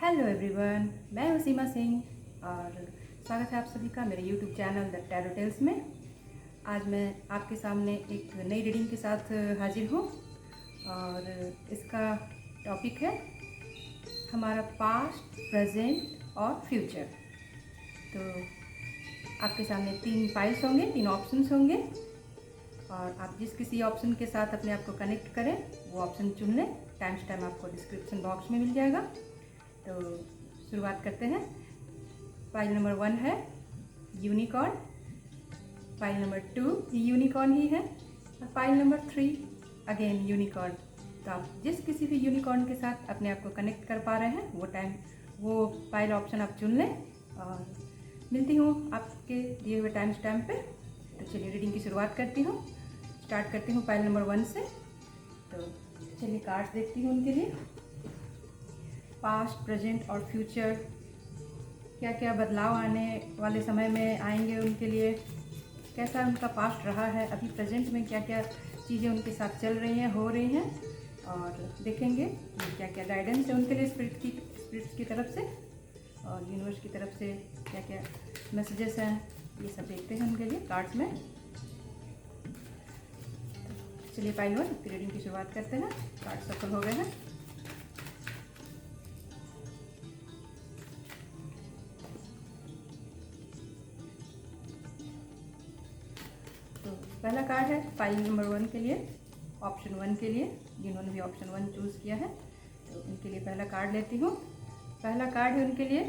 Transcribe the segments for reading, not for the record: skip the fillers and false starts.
Hello everyone, मैं हूँ सीमा सिंह और स्वागत है आप सभी का मेरे YouTube channel the tarot tales में। आज मैं आपके सामने एक नई रीडिंग के साथ हाजिर हूँ और इसका टॉपिक है हमारा पास्ट, प्रेजेंट और फ्यूचर। तो आपके सामने 3 फाइल्स होंगे, 3 ऑप्शंस होंगे और आप जिस किसी ऑप्शन के साथ अपने आप को कनेक्ट करें वो ऑप्शन चुन लें। टाइम टू टाइम आपको डिस्क्रिप्शन बॉक्स में मिल जाएगा। तो शुरुआत करते हैं। फाइल नंबर 1 है यूनिकॉर्न, फाइल नंबर 2 यूनिकॉर्न ही है और फाइल नंबर 3 अगेन यूनिकॉर्न। तो आप जिस किसी भी यूनिकॉर्न के साथ अपने आप को कनेक्ट कर पा रहे हैं वो फाइल ऑप्शन आप चुन लें और मिलती हूँ आपके दिए हुए टाइम पे। तो चलिए रीडिंग की शुरुआत करती हूँ। स्टार्ट करती हूँ फाइल नंबर 1 से। तो चलिए कार्ड्स देखती हूँ उनके लिए। पास्ट, प्रेजेंट और फ्यूचर, क्या क्या बदलाव आने वाले समय में आएंगे उनके लिए, कैसा उनका पास्ट रहा है, अभी प्रेजेंट में क्या क्या चीज़ें उनके साथ चल रही हैं, हो रही हैं और देखेंगे क्या क्या गाइडेंस है उनके लिए स्पिरिट्स की तरफ से और यूनिवर्स की तरफ से क्या क्या मैसेजेस हैं, ये सब देखते हैं उनके लिए कार्ड्स में। चलिए फाइल 1 की रीडिंग की शुरुआत करते हैं। कार्ड सफल हो गए हैं। पहला कार्ड है फाइल नंबर 1 के लिए, ऑप्शन 1 के लिए, जिन्होंने भी ऑप्शन 1 चूज़ किया है तो उनके लिए पहला कार्ड लेती हूँ। पहला कार्ड है उनके लिए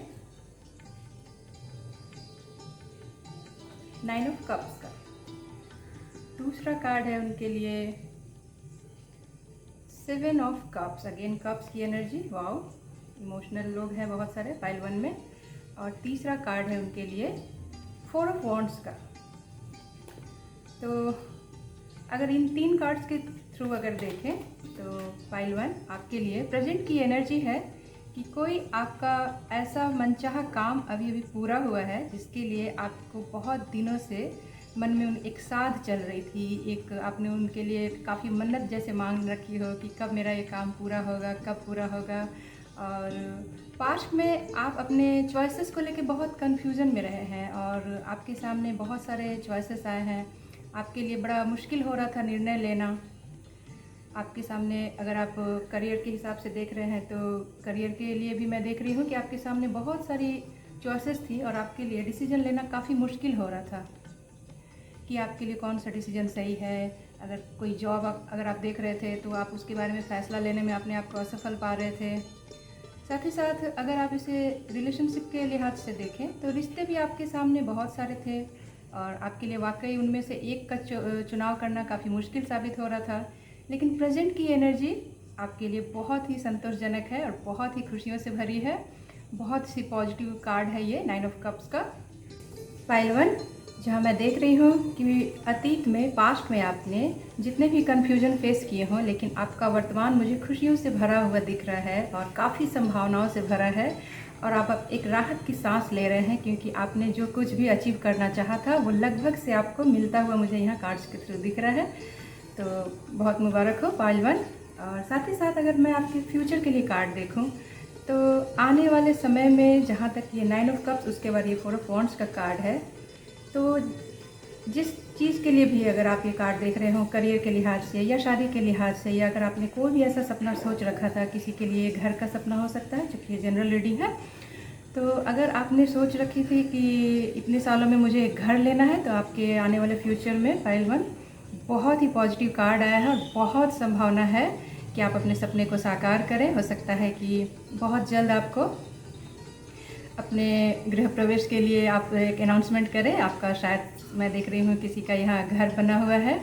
9 ऑफ कप्स का। दूसरा कार्ड है उनके लिए 7 ऑफ कप्स, अगेन कप्स की एनर्जी, वाओ, इमोशनल लोग हैं बहुत सारे फाइल 1 में। और तीसरा कार्ड है उनके लिए 4 ऑफ वॉन्ड्स का। तो अगर इन 3 कार्ड्स के थ्रू अगर देखें तो फाइल 1 आपके लिए प्रेजेंट की एनर्जी है कि कोई आपका ऐसा मनचाहा काम अभी अभी पूरा हुआ है जिसके लिए आपको बहुत दिनों से मन में एक साध चल रही थी, एक आपने उनके लिए काफ़ी मन्नत जैसे मांग रखी हो कि कब मेरा ये काम पूरा होगा, कब पूरा होगा। और पास्ट में आप अपने चॉइसेस को लेके बहुत कन्फ्यूज़न में रहे हैं और आपके सामने बहुत सारे चॉइसेस आए हैं, आपके लिए बड़ा मुश्किल हो रहा था निर्णय लेना। आपके सामने अगर आप करियर के हिसाब से देख रहे हैं तो करियर के लिए भी मैं देख रही हूँ कि आपके सामने बहुत सारी चॉइसेस थी और आपके लिए डिसीजन लेना काफ़ी मुश्किल हो रहा था कि आपके लिए कौन सा डिसीजन सही है। अगर कोई जॉब अगर आप देख रहे थे तो आप उसके बारे में फ़ैसला लेने में अपने आप को असफल पा रहे थे। साथ ही साथ अगर आप इसे रिलेशनशिप के लिहाज से देखें तो रिश्ते भी आपके सामने बहुत सारे थे और आपके लिए वाकई उनमें से एक का चुनाव करना काफ़ी मुश्किल साबित हो रहा था। लेकिन प्रेजेंट की एनर्जी आपके लिए बहुत ही संतोषजनक है और बहुत ही खुशियों से भरी है। बहुत सी पॉजिटिव कार्ड है ये 9 ऑफ कप्स का। फाइल 1 जहाँ मैं देख रही हूँ कि अतीत में, पास्ट में आपने जितने भी कन्फ्यूजन फेस किए हों, लेकिन आपका वर्तमान मुझे खुशियों से भरा हुआ दिख रहा है और काफ़ी संभावनाओं से भरा है और आप अब एक राहत की सांस ले रहे हैं क्योंकि आपने जो कुछ भी अचीव करना चाहा था वो लगभग से आपको मिलता हुआ मुझे यहाँ कार्ड्स के थ्रू दिख रहा है। तो बहुत मुबारक हो फाइल 1। और साथ ही साथ अगर मैं आपके फ्यूचर के लिए कार्ड देखूँ तो आने वाले समय में, जहाँ तक ये 9 ऑफ कप्स, उसके बाद ये 4 ऑफ वॉन्ड्स का कार्ड है, तो जिस चीज़ के लिए भी अगर आप ये कार्ड देख रहे हो, करियर के लिहाज से या शादी के लिहाज से, या अगर आपने कोई भी ऐसा सपना सोच रखा था, किसी के लिए घर का सपना हो सकता है क्योंकि ये जनरल रीडिंग है, तो अगर आपने सोच रखी थी कि इतने सालों में मुझे एक घर लेना है, तो आपके आने वाले फ्यूचर में फाइल 1 बहुत ही पॉजिटिव कार्ड आया है और बहुत संभावना है कि आप अपने सपने को साकार करें। हो सकता है कि बहुत जल्द आपको अपने गृह प्रवेश के लिए आप एक अनाउंसमेंट करें। आपका शायद मैं देख रही हूँ किसी का यहाँ घर बना हुआ है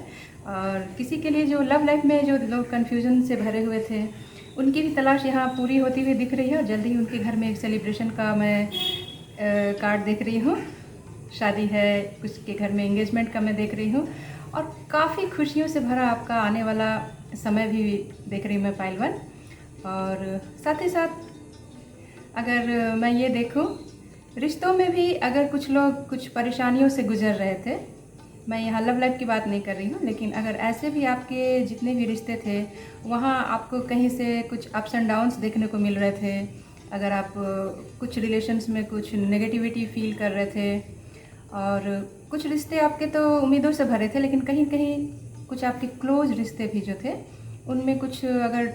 और किसी के लिए जो लव लाइफ में जो लोग कन्फ्यूजन से भरे हुए थे उनकी भी तलाश यहाँ पूरी होती हुई दिख रही है और जल्दी ही उनके घर में एक सेलिब्रेशन का मैं कार्ड देख रही हूँ। शादी है, कुछ के घर में एंगेजमेंट का मैं देख रही हूँ और काफ़ी खुशियों से भरा आपका आने वाला समय भी देख रही हूँ मैं फाइल 1। और साथ ही साथ अगर मैं ये देखूं, रिश्तों में भी अगर कुछ लोग कुछ परेशानियों से गुजर रहे थे, मैं यहाँ लव लाइफ की बात नहीं कर रही हूँ, लेकिन अगर ऐसे भी आपके जितने भी रिश्ते थे वहाँ आपको कहीं से कुछ अप्स एंड डाउन्स देखने को मिल रहे थे, अगर आप कुछ रिलेशन्स में कुछ नेगेटिविटी फील कर रहे थे और कुछ रिश्ते आपके तो उम्मीदों से भरे थे, लेकिन कहीं कहीं कुछ आपके क्लोज रिश्ते भी जो थे उनमें कुछ अगर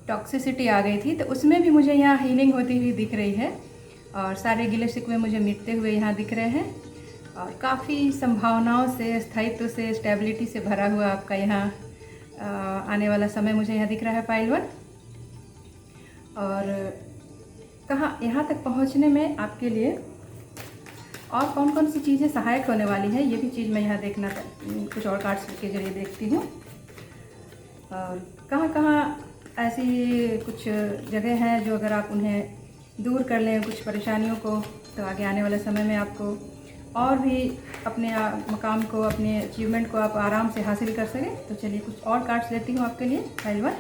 टॉक्सिसिटी आ गई थी तो उसमें भी मुझे यहाँ हीलिंग होती हुई दिख रही है और सारे गिले शिकवे मुझे मिटते हुए यहाँ दिख रहे हैं और काफ़ी संभावनाओं से, स्थायित्व से, स्टेबिलिटी से भरा हुआ आपका यहाँ आने वाला समय मुझे यहाँ दिख रहा है पाइल 1। और कहाँ यहाँ तक पहुँचने में आपके लिए और कौन कौन सी चीज़ें सहायक होने वाली है, ये भी चीज़ मैं यहाँ देखना कुछ और कार्ड्स के जरिए देखती हूँ। और कहाँ कहाँ ऐसी कुछ जगह हैं जो अगर आप उन्हें दूर कर लें कुछ परेशानियों को, तो आगे आने वाले समय में आपको और भी अपने मकाम को, अपने अचीवमेंट को आप आराम से हासिल कर सकें। तो चलिए कुछ और कार्ड्स लेती हूँ आपके लिए पाइल 1।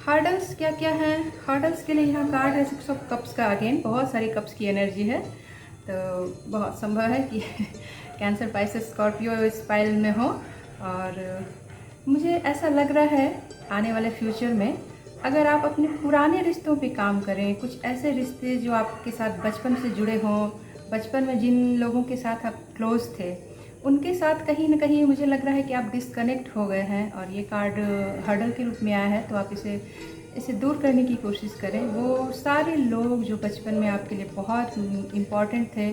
हर्डल्स क्या क्या हैं? हर्डल्स के लिए यहाँ कार्ड है 6 ऑफ कप्स का। अगेन बहुत सारी कप्स की एनर्जी है, तो बहुत संभव है कि कैंसर, पाइसेस, स्कॉर्पियो इस पाइल में हो। और मुझे ऐसा लग रहा है आने वाले फ्यूचर में अगर आप अपने पुराने रिश्तों पे काम करें, कुछ ऐसे रिश्ते जो आपके साथ बचपन से जुड़े हों, बचपन में जिन लोगों के साथ आप क्लोज थे उनके साथ कहीं ना कहीं मुझे लग रहा है कि आप डिस्कनेक्ट हो गए हैं और ये कार्ड हर्डल के रूप में आया है, तो आप इसे दूर करने की कोशिश करें। वो सारे लोग जो बचपन में आपके लिए बहुत इम्पॉर्टेंट थे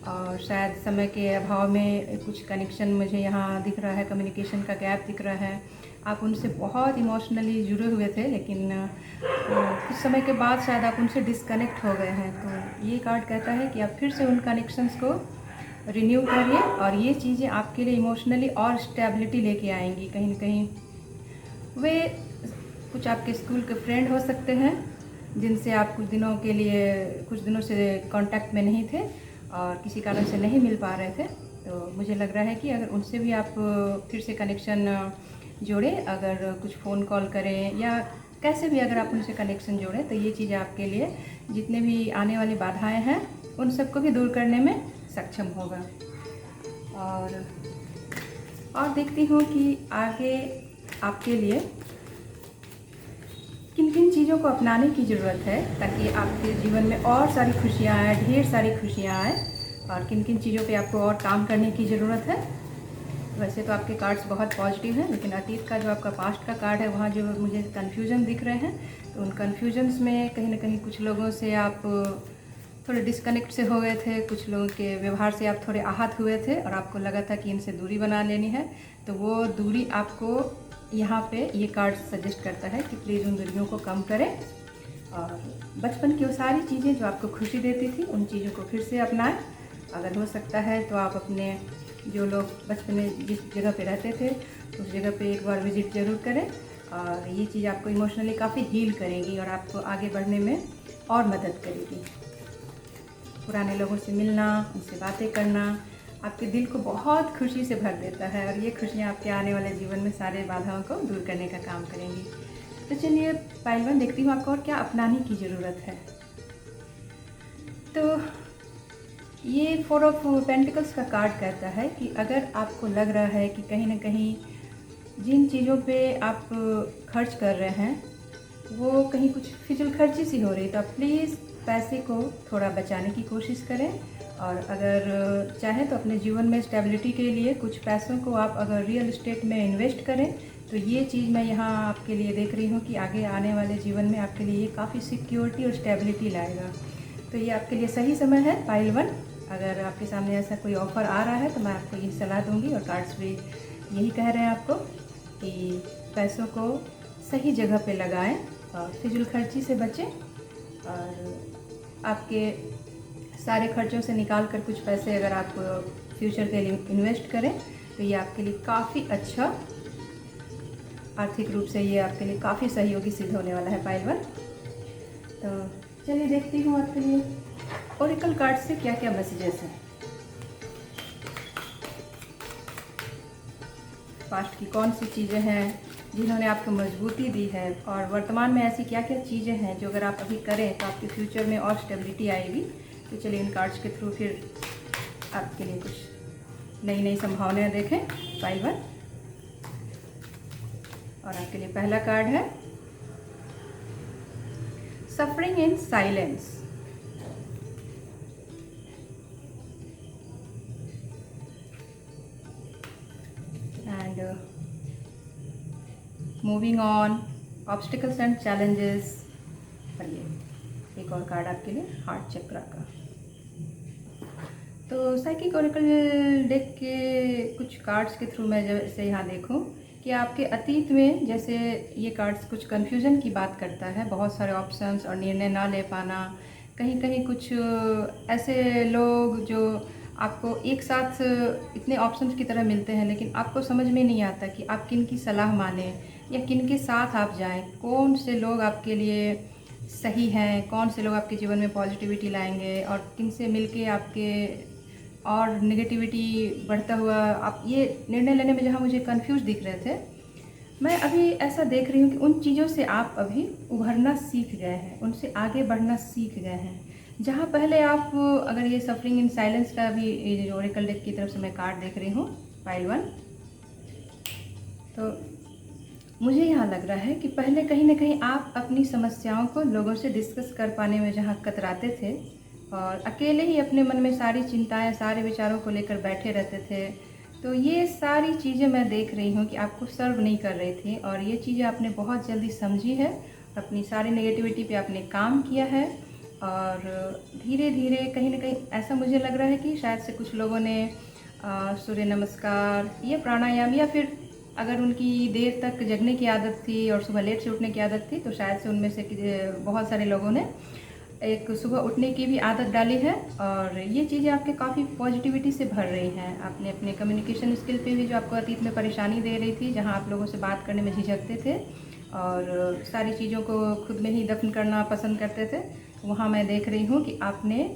और शायद समय के अभाव में कुछ कनेक्शन मुझे यहाँ दिख रहा है, कम्युनिकेशन का गैप दिख रहा है, आप उनसे बहुत इमोशनली जुड़े हुए थे, लेकिन कुछ समय के बाद शायद आप उनसे डिस्कनेक्ट हो गए हैं। तो ये कार्ड कहता है कि आप फिर से उन कनेक्शंस को रिन्यू करिए और ये चीज़ें आपके लिए इमोशनली और स्टेबिलिटी लेके आएंगी। कहीं ना कहीं वे कुछ आपके स्कूल के फ्रेंड हो सकते हैं जिनसे आप कुछ दिनों से कांटेक्ट में नहीं थे और किसी कारण से नहीं मिल पा रहे थे। तो मुझे लग रहा है कि अगर उनसे भी आप फिर से कनेक्शन जोड़ें, अगर कुछ फ़ोन कॉल करें या कैसे भी अगर आप उनसे कनेक्शन जोड़ें, तो ये चीज़ें आपके लिए जितने भी आने वाली बाधाएं हैं उन सबको भी दूर करने में सक्षम होगा। और देखती हूँ कि आगे आपके लिए किन किन चीज़ों को अपनाने की ज़रूरत है ताकि आपके जीवन में और सारी खुशियाँ आए, ढेर सारी खुशियाँ आए, और किन किन चीज़ों पे आपको और काम करने की ज़रूरत है। वैसे तो आपके कार्ड्स बहुत पॉजिटिव हैं, लेकिन अतीत का जो आपका पास्ट का कार्ड है वहाँ जो मुझे कन्फ्यूजन दिख रहे हैं, तो उन कन्फ्यूजन्स में कहीं ना कहीं कुछ लोगों से आप थोड़े डिस्कनेक्ट से हो गए थे, कुछ लोगों के व्यवहार से आप थोड़े आहत हुए थे और आपको लगा था कि इनसे दूरी बना लेनी है। तो वो दूरी आपको यहाँ पे ये कार्ड सजेस्ट करता है कि प्लीज़ उन दूरियों को कम करें और बचपन की वो सारी चीज़ें जो आपको खुशी देती थी उन चीज़ों को फिर से अपनाएं। अगर हो सकता है तो आप अपने जो लोग बचपन में जिस जगह पे रहते थे उस जगह पे एक बार विज़िट ज़रूर करें, और ये चीज़ आपको इमोशनली काफ़ी हील करेगी और आपको आगे बढ़ने में और मदद करेगी। पुराने लोगों से मिलना, उनसे बातें करना आपके दिल को बहुत खुशी से भर देता है और ये खुशियाँ आपके आने वाले जीवन में सारे बाधाओं को दूर करने का काम करेंगी। तो चलिए पाइल 1 देखती हूँ आपको और क्या अपनाने की ज़रूरत है। तो ये 4 ऑफ पेंटिकल्स का कार्ड कहता है कि अगर आपको लग रहा है कि कहीं ना कहीं जिन चीज़ों पे आप खर्च कर रहे हैं वो कहीं कुछ फिजूल खर्ची सी हो रही, तो आप प्लीज़ पैसे को थोड़ा बचाने की कोशिश करें। और अगर चाहें तो अपने जीवन में स्टेबिलिटी के लिए कुछ पैसों को आप अगर रियल इस्टेट में इन्वेस्ट करें, तो ये चीज़ मैं यहाँ आपके लिए देख रही हूँ कि आगे आने वाले जीवन में आपके लिए ये काफ़ी सिक्योरिटी और स्टेबिलिटी लाएगा। तो ये आपके लिए सही समय है पाइल 1। अगर आपके सामने ऐसा कोई ऑफ़र आ रहा है तो मैं आपको ये सलाह दूँगी, और कार्ड्स भी यही कह रहे हैं आपको कि पैसों को सही जगह पे लगाएं और फिजूल खर्ची से बचें, और आपके सारे खर्चों से निकाल कर कुछ पैसे अगर आप फ्यूचर के लिए इन्वेस्ट करें तो ये आपके लिए काफ़ी अच्छा, आर्थिक रूप से ये आपके लिए काफ़ी सहयोगी सिद्ध होने वाला है पाइल 1। तो चलिए देखती हूँ आपके लिए ओरेकल कार्ड से क्या क्या मैसेजेस हैं। पास्ट की कौन सी चीज़ें हैं जिन्होंने आपको मजबूती दी है, और वर्तमान में ऐसी क्या क्या चीज़ें हैं जो अगर आप अभी करें तो आपके फ्यूचर में और स्टेबिलिटी आएगी। तो चलिए इन कार्ड्स के थ्रू फिर आपके लिए कुछ नई नई संभावनाएं देखें पाइल 1। और आपके लिए पहला कार्ड है suffering in silence. And moving on, obstacles and challenges. और ये एक और कार्ड आपके लिए हार्ट चक्रा का। तो साइकिक ओरेकल डेक के कुछ कार्ड्स के थ्रू मैं जैसे यहाँ देखूँ कि आपके अतीत में जैसे ये कार्ड्स कुछ कन्फ्यूज़न की बात करता है, बहुत सारे ऑप्शंस और निर्णय ना ले पाना, कहीं कहीं कुछ ऐसे लोग जो आपको एक साथ इतने ऑप्शंस की तरह मिलते हैं लेकिन आपको समझ में नहीं आता कि आप किन की सलाह माने या किन के साथ आप जाएं, कौन से लोग आपके लिए सही हैं, कौन से लोग आपके जीवन में पॉजिटिविटी लाएंगे और किन से मिलके आपके और नेगेटिविटी बढ़ता हुआ आप ये निर्णय लेने में जहाँ मुझे कंफ्यूज दिख रहे थे, मैं अभी ऐसा देख रही हूँ कि उन चीज़ों से आप अभी उभरना सीख गए हैं, उनसे आगे बढ़ना सीख गए हैं। जहाँ पहले आप अगर ये सफरिंग इन साइलेंस का भी ओरेकल डेक की तरफ से मैं कार्ड देख रही हूँ पाइल 1, तो मुझे यहाँ लग रहा है कि पहले कहीं ना कहीं आप अपनी समस्याओं को लोगों से डिस्कस कर पाने में जहाँ कतराते थे और अकेले ही अपने मन में सारी चिंताएं, सारे विचारों को लेकर बैठे रहते थे, तो ये सारी चीज़ें मैं देख रही हूँ कि आपको सर्व नहीं कर रही थी और ये चीज़ें आपने बहुत जल्दी समझी है, अपनी सारी नेगेटिविटी पे आपने काम किया है और धीरे धीरे कहीं ना कहीं ऐसा मुझे लग रहा है कि शायद से कुछ लोगों ने सूर्य नमस्कार या प्राणायाम या फिर अगर उनकी देर तक जगने की आदत थी और सुबह लेट से उठने की आदत थी तो शायद से उनमें से बहुत सारे लोगों ने एक सुबह उठने की भी आदत डाली है और ये चीज़ें आपके काफ़ी पॉजिटिविटी से भर रही हैं। आपने अपने कम्युनिकेशन स्किल पे भी जो आपको अतीत में परेशानी दे रही थी, जहाँ आप लोगों से बात करने में झिझकते थे और सारी चीज़ों को खुद में ही दफन करना पसंद करते थे, वहाँ मैं देख रही हूँ कि आपने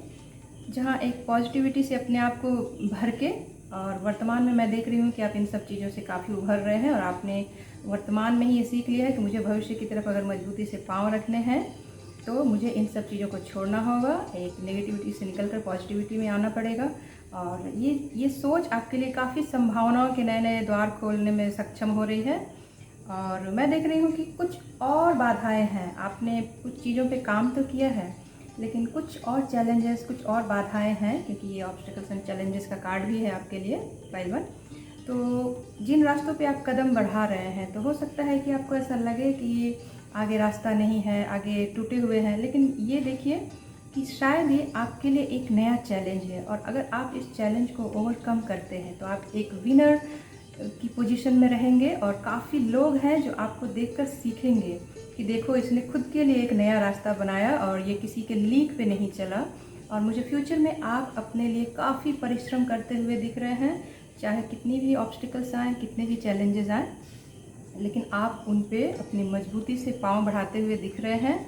जहाँ एक पॉजिटिविटी से अपने आप को भर के और वर्तमान में मैं देख रही हूँ कि आप इन सब चीज़ों से काफ़ी उभर रहे हैं और आपने वर्तमान में ही ये सीख लिया है कि मुझे भविष्य की तरफ अगर मजबूती से पाँव रखने हैं तो मुझे इन सब चीज़ों को छोड़ना होगा, एक नेगेटिविटी से निकलकर पॉजिटिविटी में आना पड़ेगा। और ये सोच आपके लिए काफ़ी संभावनाओं के नए नए द्वार खोलने में सक्षम हो रही है। और मैं देख रही हूँ कि कुछ और बाधाएं हैं, आपने कुछ चीज़ों पे काम तो किया है लेकिन कुछ और चैलेंजेस, कुछ और बाधाएं हैं, क्योंकि ये ऑब्स्टिकल्स एंड चैलेंजेस का कार्ड भी है आपके लिए पाइल 1। तो जिन रास्तों पे आप कदम बढ़ा रहे हैं तो हो सकता है कि आपको ऐसा लगे कि आगे रास्ता नहीं है, आगे टूटे हुए हैं, लेकिन ये देखिए कि शायद ये आपके लिए एक नया चैलेंज है और अगर आप इस चैलेंज को ओवरकम करते हैं तो आप एक विनर की पोजीशन में रहेंगे और काफ़ी लोग हैं जो आपको देखकर सीखेंगे कि देखो इसने खुद के लिए एक नया रास्ता बनाया और ये किसी के लीक पे नहीं चला। और मुझे फ्यूचर में आप अपने लिए काफ़ी परिश्रम करते हुए दिख रहे हैं, चाहे कितनी भी ऑब्स्टिकल्स आएँ, कितने भी चैलेंजेस आएँ, लेकिन आप उन पे अपनी मजबूती से पाँव बढ़ाते हुए दिख रहे हैं।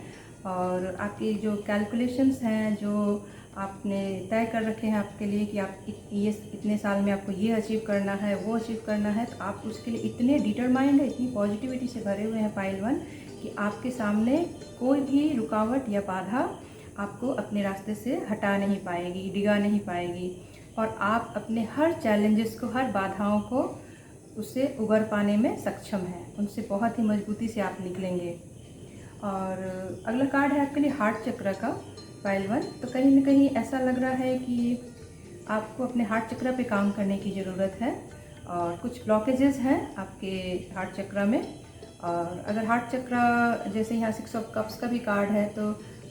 और आपकी जो कैलकुलेशंस हैं, जो आपने तय कर रखे हैं आपके लिए कि आप ये इतने साल में आपको ये अचीव करना है, वो अचीव करना है, तो आप उसके लिए इतने डिटरमाइंड है, इतनी पॉजिटिविटी से भरे हुए हैं पाइल 1 कि आपके सामने कोई भी रुकावट या बाधा आपको अपने रास्ते से हटा नहीं पाएगी, डिगा नहीं पाएगी और आप अपने हर चैलेंजेस को, हर बाधाओं को उससे उबर पाने में सक्षम हैं, उनसे बहुत ही मजबूती से आप निकलेंगे। और अगला कार्ड है आपके लिए हार्ट चक्र का पाइल 1। तो कहीं ना कहीं ऐसा लग रहा है कि आपको अपने हार्ट चक्र पे काम करने की ज़रूरत है और कुछ ब्लॉकेजेस हैं आपके हार्ट चक्र में। और अगर हार्ट चक्र जैसे यहाँ 6 ऑफ कप्स का भी कार्ड है तो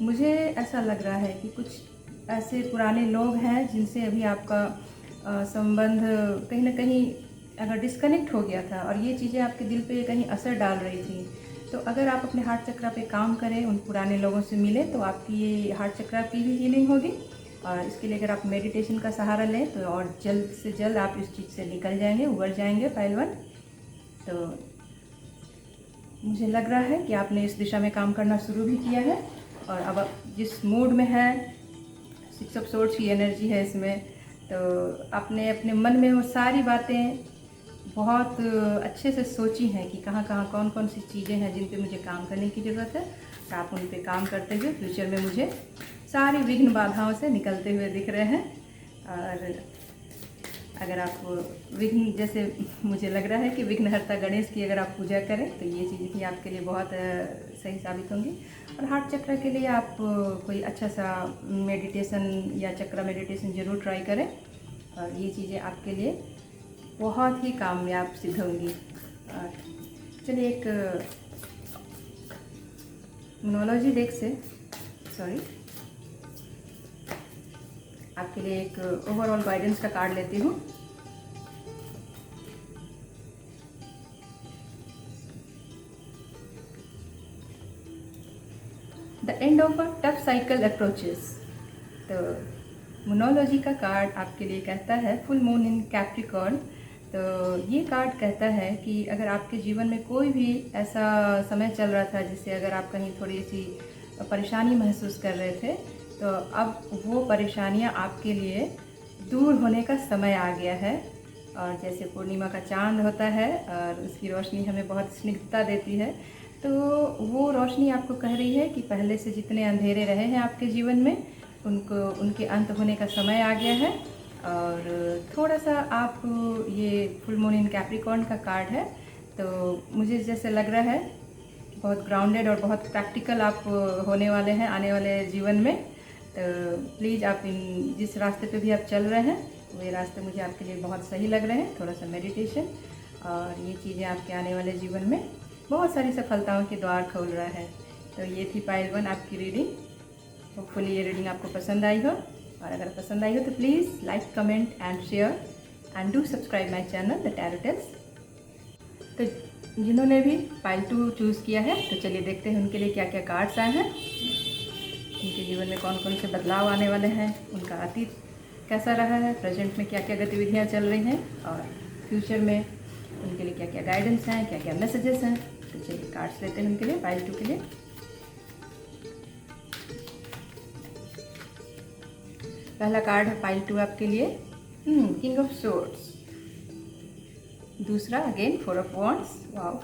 मुझे ऐसा लग रहा है कि कुछ ऐसे पुराने लोग हैं जिनसे अभी आपका संबंध कहीं ना कहीं अगर डिस्कनेक्ट हो गया था और ये चीज़ें आपके दिल पे कहीं असर डाल रही थी, तो अगर आप अपने हार्ट चक्र पे काम करें, उन पुराने लोगों से मिलें, तो आपकी ये हार्ट चक्र की भी हीलिंग होगी। और इसके लिए अगर आप मेडिटेशन का सहारा लें तो और जल्द से जल्द आप इस चीज़ से निकल जाएंगे, उबर जाएंगे पाइल 1। तो मुझे लग रहा है कि आपने इस दिशा में काम करना शुरू भी किया है और अब आप जिस मूड में है, 6 ऑफ सोर्ड्स की एनर्जी है इसमें, तो आपने अपने मन में वो सारी बातें बहुत अच्छे से सोची हैं कि कहाँ कहाँ कौन कौन सी चीज़ें हैं जिन पे मुझे काम करने की ज़रूरत है। तो आप उन पे काम करते हुए फ्यूचर में मुझे सारी विघ्न बाधाओं से निकलते हुए दिख रहे हैं। और अगर आप विघ्न, जैसे मुझे लग रहा है कि विघ्नहर्ता गणेश की अगर आप पूजा करें तो ये चीज़ भी आपके लिए बहुत सही साबित होंगी। और हार्ट चक्र के लिए आप कोई अच्छा सा मेडिटेशन या चक्र मेडिटेशन ज़रूर ट्राई करें, और ये चीज़ें आपके लिए बहुत ही कामयाब सिद्ध होंगी। और चलिए एक न्यूमरोलॉजी डेक से आपके लिए एक ओवरऑल गाइडेंस का कार्ड लेती हूँ। The end of a tough cycle approaches. तो न्यूमरोलॉजी का कार्ड आपके लिए कहता है फुल मून इन कैप्रिकॉर्न। तो ये कार्ड कहता है कि अगर आपके जीवन में कोई भी ऐसा समय चल रहा था जिससे अगर आप कहीं थोड़ी सी परेशानी महसूस कर रहे थे, तो अब वो परेशानियां आपके लिए दूर होने का समय आ गया है। और जैसे पूर्णिमा का चांद होता है और उसकी रोशनी हमें बहुत स्निग्धता देती है, तो वो रोशनी आपको कह रही है कि पहले से जितने अंधेरे रहे हैं आपके जीवन में उनके अंत होने का समय आ गया है। और थोड़ा सा आप, ये फुल मून इन कैप्रिकॉर्न का कार्ड है, तो मुझे जैसे लग रहा है बहुत ग्राउंडेड और बहुत प्रैक्टिकल आप होने वाले हैं आने वाले जीवन में। तो प्लीज़ आप इन जिस रास्ते पे भी आप चल रहे हैं वे रास्ते मुझे आपके लिए बहुत सही लग रहे हैं। थोड़ा सा मेडिटेशन और ये चीज़ें आपके आने वाले जीवन में बहुत सारी सफलताओं के द्वार खोल रहा है। तो ये थी पाइल 1 आपकी रीडिंग। होपफुली ये रीडिंग आपको पसंद आई हो, और अगर पसंद आई हो तो please like, comment and share and do subscribe my channel the tarot tales. तो जिन्होंने भी पाइल 2 चूज़ किया है, तो चलिए देखते हैं उनके लिए क्या क्या कार्ड्स आए हैं, उनके जीवन में कौन कौन से बदलाव आने वाले हैं, उनका अतीत कैसा रहा है, प्रेजेंट में क्या क्या गतिविधियाँ चल रही हैं, और फ्यूचर में उनके लिए क्या क्या गाइडेंस हैं, क्या क्या मैसेजेस हैं। तो चलिए कार्ड्स लेते हैं उनके लिए पाइल 2 के लिए। पहला कार्ड है पाइल 2 आपके लिए, किंग ऑफ सोर्ड्स। दूसरा again 4 of wands, wow.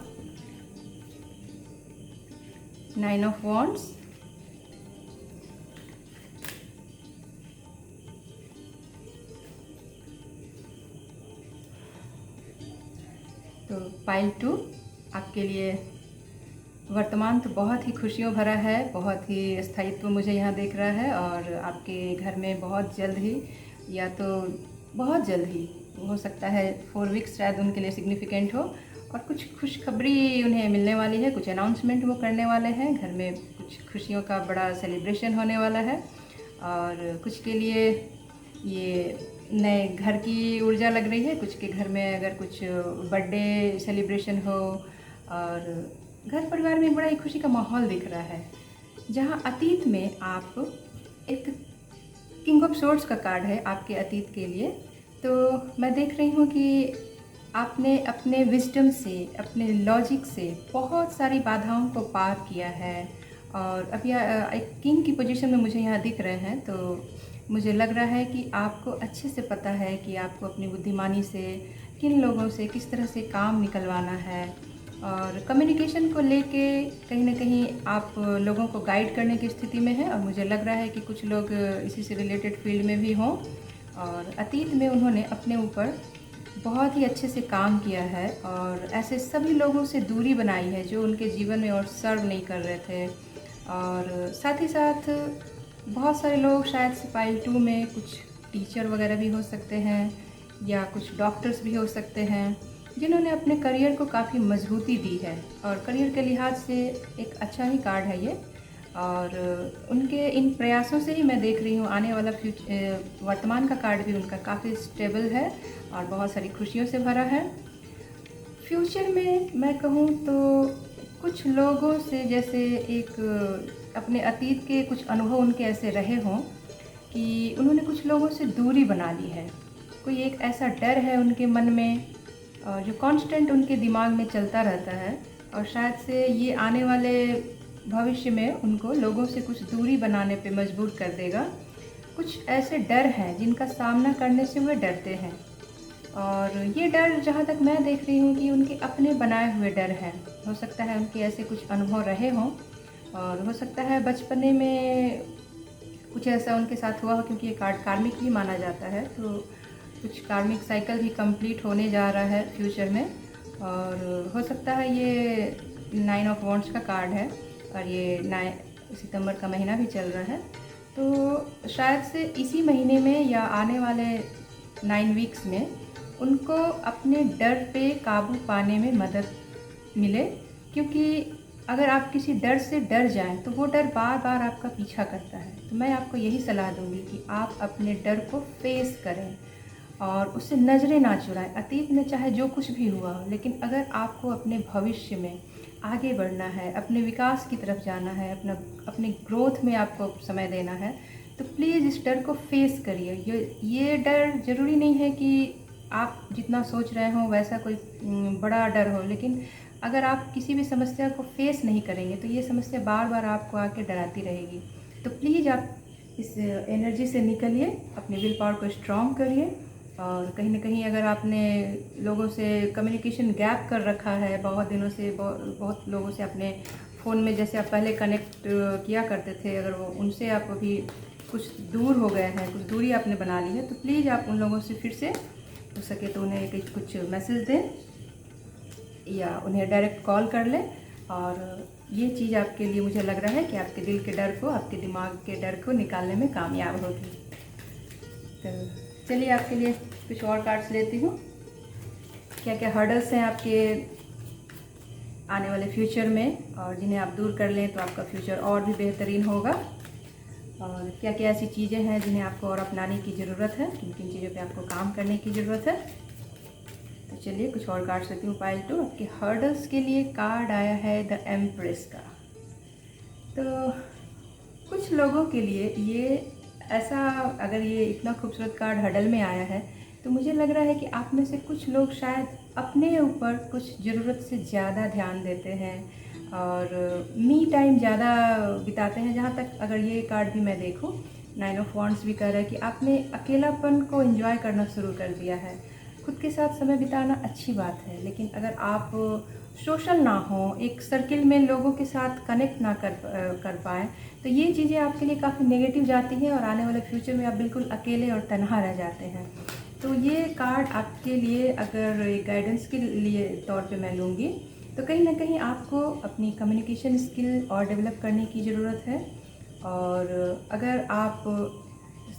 9 of wands, तो पाइल 2 आपके लिए वर्तमान तो बहुत ही खुशियों भरा है, बहुत ही स्थायित्व मुझे यहाँ दिख रहा है, और आपके घर में बहुत जल्द ही, या तो बहुत जल्द ही हो सकता है 4 वीक्स शायद उनके लिए सिग्निफिकेंट हो, और कुछ खुशखबरी उन्हें मिलने वाली है, कुछ अनाउंसमेंट वो करने वाले हैं, घर में कुछ खुशियों का बड़ा सेलिब्रेशन होने वाला है। और कुछ के लिए ये नए घर की ऊर्जा लग रही है, कुछ के घर में अगर कुछ बर्थडे सेलिब्रेशन हो, और घर परिवार में बड़ा ही खुशी का माहौल दिख रहा है। जहाँ अतीत में आप, एक किंग ऑफ सोर्ड्स का कार्ड है आपके अतीत के लिए, तो मैं देख रही हूँ कि आपने अपने विजडम से, अपने लॉजिक से बहुत सारी बाधाओं को पार किया है, और अब यह एक किंग की पोजीशन में मुझे यहाँ दिख रहे हैं। तो मुझे लग रहा है कि आपको अच्छे से पता है कि आपको अपनी बुद्धिमानी से किन लोगों से किस तरह से काम निकलवाना है, और कम्युनिकेशन को लेके कहीं ना कहीं आप लोगों को गाइड करने की स्थिति में हैं। और मुझे लग रहा है कि कुछ लोग इसी से रिलेटेड फील्ड में भी हों, और अतीत में उन्होंने अपने ऊपर बहुत ही अच्छे से काम किया है, और ऐसे सभी लोगों से दूरी बनाई है जो उनके जीवन में और सर्व नहीं कर रहे थे। और साथ ही साथ बहुत सारे लोग शायद से पाइल 2 में कुछ टीचर वगैरह भी हो सकते हैं, या कुछ डॉक्टर्स भी हो सकते हैं, जिन्होंने अपने करियर को काफ़ी मजबूती दी है, और करियर के लिहाज से एक अच्छा ही कार्ड है ये। और उनके इन प्रयासों से ही मैं देख रही हूँ आने वाला वर्तमान का कार्ड भी उनका काफ़ी स्टेबल है और बहुत सारी खुशियों से भरा है। फ्यूचर में मैं कहूँ तो कुछ लोगों से, जैसे एक अपने अतीत के कुछ अनुभव उनके ऐसे रहे हों कि उन्होंने कुछ लोगों से दूरी बना ली है। कोई एक ऐसा डर है उनके मन में जो कांस्टेंट उनके दिमाग में चलता रहता है, और शायद से ये आने वाले भविष्य में उनको लोगों से कुछ दूरी बनाने पे मजबूर कर देगा। कुछ ऐसे डर हैं जिनका सामना करने से वे डरते हैं, और ये डर जहाँ तक मैं देख रही हूँ कि उनके अपने बनाए हुए डर हैं। हो सकता है उनके ऐसे कुछ अनुभव रहे हों, और हो सकता है बचपने में कुछ ऐसा उनके साथ हुआ हो, क्योंकि ये कार्ड कार्मिक भी माना जाता है। तो कुछ कार्मिक साइकिल भी कंप्लीट होने जा रहा है फ्यूचर में, और हो सकता है ये 9 ऑफ वॉन्ड्स का कार्ड है और ये 9 सितंबर का महीना भी चल रहा है। तो शायद से इसी महीने में या आने वाले 9 वीक्स में उनको अपने डर पे काबू पाने में मदद मिले, क्योंकि अगर आप किसी डर से डर जाएं तो वो डर बार बार आपका पीछा करता है। तो मैं आपको यही सलाह दूंगी कि आप अपने डर को फेस करें और उससे नज़रें ना चुराएं। अतीत में चाहे जो कुछ भी हुआ हो, लेकिन अगर आपको अपने भविष्य में आगे बढ़ना है, अपने विकास की तरफ जाना है, अपने ग्रोथ में आपको समय देना है, तो प्लीज़ इस डर को फेस करिए। ये डर ज़रूरी नहीं है कि आप जितना सोच रहे हो वैसा कोई बड़ा डर हो, लेकिन अगर आप किसी भी समस्या को फेस नहीं करेंगे तो ये समस्या बार बार आपको आके डराती रहेगी। तो प्लीज़ आप इस एनर्जी से निकलिए, अपने विल पावर को स्ट्रॉन्ग करिए। और कहीं ना कहीं अगर आपने लोगों से कम्युनिकेशन गैप कर रखा है बहुत दिनों से, बहुत लोगों से अपने फ़ोन में जैसे आप पहले कनेक्ट किया करते थे, अगर वो उनसे आप अभी कुछ दूर हो गए हैं, कुछ दूरी आपने बना ली है, तो प्लीज़ आप उन लोगों से फिर से हो सके तो उन्हें कुछ मैसेज दें या उन्हें डायरेक्ट कॉल कर लें। और ये चीज़ आपके लिए मुझे लग रहा है कि आपके दिल के डर को, आपके दिमाग के डर को निकालने में कामयाब होगी। तो चलिए आपके लिए कुछ और कार्ड्स लेती हूँ। क्या क्या हर्डल्स हैं आपके आने वाले फ्यूचर में, और जिन्हें आप दूर कर लें तो आपका फ्यूचर और भी बेहतरीन होगा। और क्या क्या ऐसी चीज़ें हैं जिन्हें आपको और अपनाने की ज़रूरत है, किन किन चीज़ों पे आपको काम करने की ज़रूरत है। तो चलिए कुछ और कार्ड्स लेती हूँ। पाइल 2 आपके हर्डल्स के लिए कार्ड आया है द एम्प्रेस का। तो कुछ लोगों के लिए ये ऐसा, अगर ये इतना खूबसूरत कार्ड हर्डल में आया है तो मुझे लग रहा है कि आप में से कुछ लोग शायद अपने ऊपर कुछ ज़रूरत से ज़्यादा ध्यान देते हैं और मी टाइम ज़्यादा बिताते हैं। जहाँ तक अगर ये कार्ड भी मैं देखूँ, 9 ऑफ वॉन्ड्स भी कह रहा है कि आपने अकेलापन को एंजॉय करना शुरू कर दिया है। खुद के साथ समय बिताना अच्छी बात है, लेकिन अगर आप सोशल ना हो, एक सर्किल में लोगों के साथ कनेक्ट ना कर पाएँ, तो ये चीज़ें आपके लिए काफ़ी नेगेटिव जाती हैं और आने वाले फ्यूचर में आप बिल्कुल अकेले और तन्हा रह जाते हैं। तो ये कार्ड आपके लिए अगर एक गाइडेंस के लिए तौर पे मैं लूँगी, तो कहीं ना कहीं आपको अपनी कम्युनिकेशन स्किल और डेवलप करने की ज़रूरत है। और अगर आप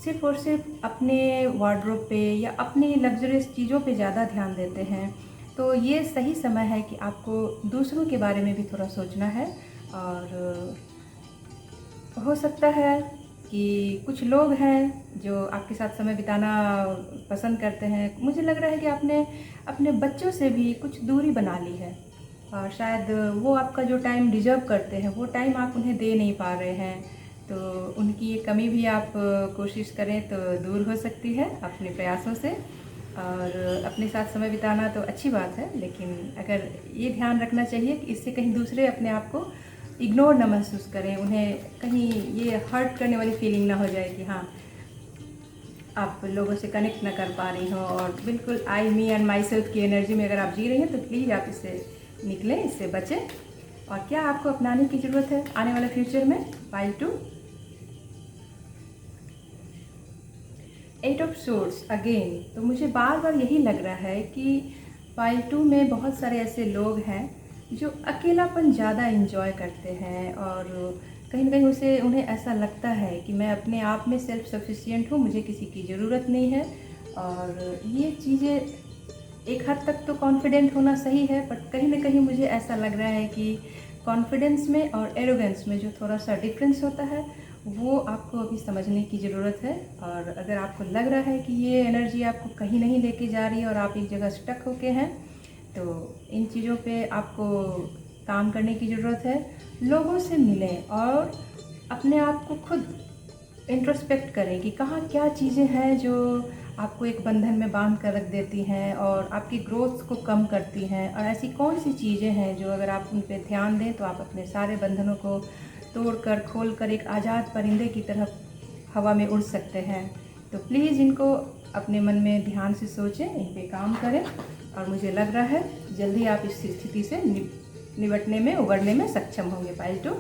सिर्फ़ और सिर्फ अपने वार्डरोब पे या अपनी लग्जरियस चीज़ों पे ज़्यादा ध्यान देते हैं, तो ये सही समय है कि आपको दूसरों के बारे में भी थोड़ा सोचना है। और हो सकता है कि कुछ लोग हैं जो आपके साथ समय बिताना पसंद करते हैं। मुझे लग रहा है कि आपने अपने बच्चों से भी कुछ दूरी बना ली है और शायद वो आपका जो टाइम डिज़र्व करते हैं वो टाइम आप उन्हें दे नहीं पा रहे हैं। तो उनकी ये कमी भी आप कोशिश करें तो दूर हो सकती है अपने प्रयासों से। और अपने साथ समय बिताना तो अच्छी बात है, लेकिन अगर ये ध्यान रखना चाहिए कि इससे कहीं दूसरे अपने आप को इग्नोर ना महसूस करें, उन्हें कहीं ये हर्ट करने वाली फीलिंग ना हो जाए कि हाँ आप लोगों से कनेक्ट ना कर पा रही हो। और बिल्कुल आई मी एंड माई सेल्फ की एनर्जी में अगर आप जी रही हैं तो प्लीज़ आप इससे निकलें, इससे बचें। और क्या आपको अपनाने की ज़रूरत है आने वाले फ्यूचर में? Pile 2 8 of swords again. तो मुझे बार बार यही लग रहा है कि पाइल 2 में बहुत सारे ऐसे लोग हैं जो अकेलापन ज़्यादा इंजॉय करते हैं और कहीं ना कहीं उन्हें ऐसा लगता है कि मैं अपने आप में सेल्फ सफिशिएंट हूँ, मुझे किसी की ज़रूरत नहीं है। और ये चीज़ें एक हद तक तो कॉन्फिडेंट होना सही है, बट कहीं ना कहीं मुझे ऐसा लग रहा है कि कॉन्फिडेंस में और एरोगेंस में जो थोड़ा सा डिफरेंस होता है वो आपको अभी समझने की ज़रूरत है। और अगर आपको लग रहा है कि ये एनर्जी आपको कहीं नहीं लेके जा रही है और आप एक जगह स्टक होके हैं, तो इन चीज़ों पे आपको काम करने की ज़रूरत है। लोगों से मिलें और अपने आप को खुद इंट्रोस्पेक्ट करें कि कहाँ क्या चीज़ें हैं जो आपको एक बंधन में बांध कर रख देती हैं और आपकी ग्रोथ को कम करती हैं, और ऐसी कौन सी चीज़ें हैं जो अगर आप उन पर ध्यान दें तो आप अपने सारे बंधनों को तोड़कर खोलकर एक आज़ाद परिंदे की तरह हवा में उड़ सकते हैं। तो प्लीज़ इनको अपने मन में ध्यान से सोचें, इन पे काम करें और मुझे लग रहा है जल्दी आप इस स्थिति से निपटने में, उबरने में सक्षम होंगे। पाइल 2।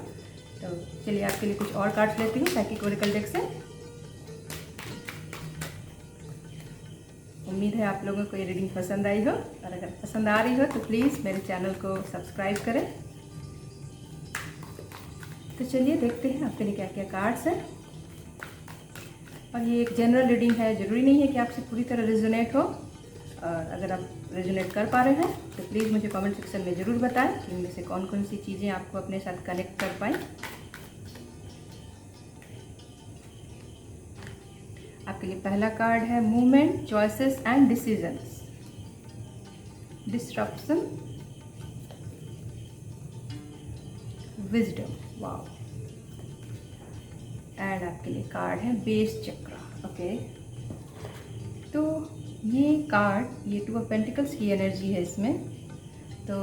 तो चलिए आपके लिए कुछ और कार्ड्स लेती हूँ साइकिक ओरेकल डेक से। उम्मीद है आप लोगों को ये रीडिंग पसंद आई हो, और अगर पसंद आ रही हो तो प्लीज़ मेरे चैनल को सब्सक्राइब करें। तो चलिए देखते हैं आपके लिए क्या क्या कार्ड्स हैं। और ये एक जनरल रीडिंग है, ज़रूरी नहीं है कि आपसे पूरी तरह रेजोनेट हो, और अगर आप रेजोनेट कर पा रहे हैं तो प्लीज़ मुझे कमेंट सेक्शन में ज़रूर बताएं कि इनमें से कौन कौन सी चीज़ें आपको अपने साथ कनेक्ट कर पाएँ। आपके लिए पहला कार्ड है movement, choices and decisions, disruption, wisdom, wow. And आपके लिए कार्ड है बेस चक्र। ओके, तो ये कार्ड, ये 2 ऑफ पेंटिकल्स की एनर्जी है इसमें। तो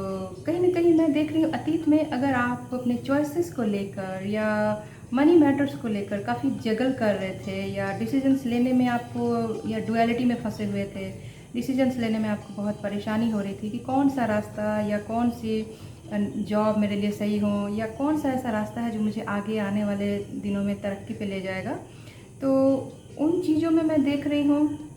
कहीं ना कहीं मैं देख रही हूँ अतीत में अगर आप अपने चॉइसेस को लेकर या मनी मैटर्स को लेकर काफ़ी जगल कर रहे थे, या डिसीजंस लेने में आपको, या डुअलिटी में फंसे हुए थे, डिसीजंस लेने में आपको बहुत परेशानी हो रही थी कि कौन सा रास्ता या कौन सी जॉब मेरे लिए सही हो, या कौन सा ऐसा रास्ता है जो मुझे आगे आने वाले दिनों में तरक्की पे ले जाएगा। तो उन चीज़ों में मैं देख रही हूँ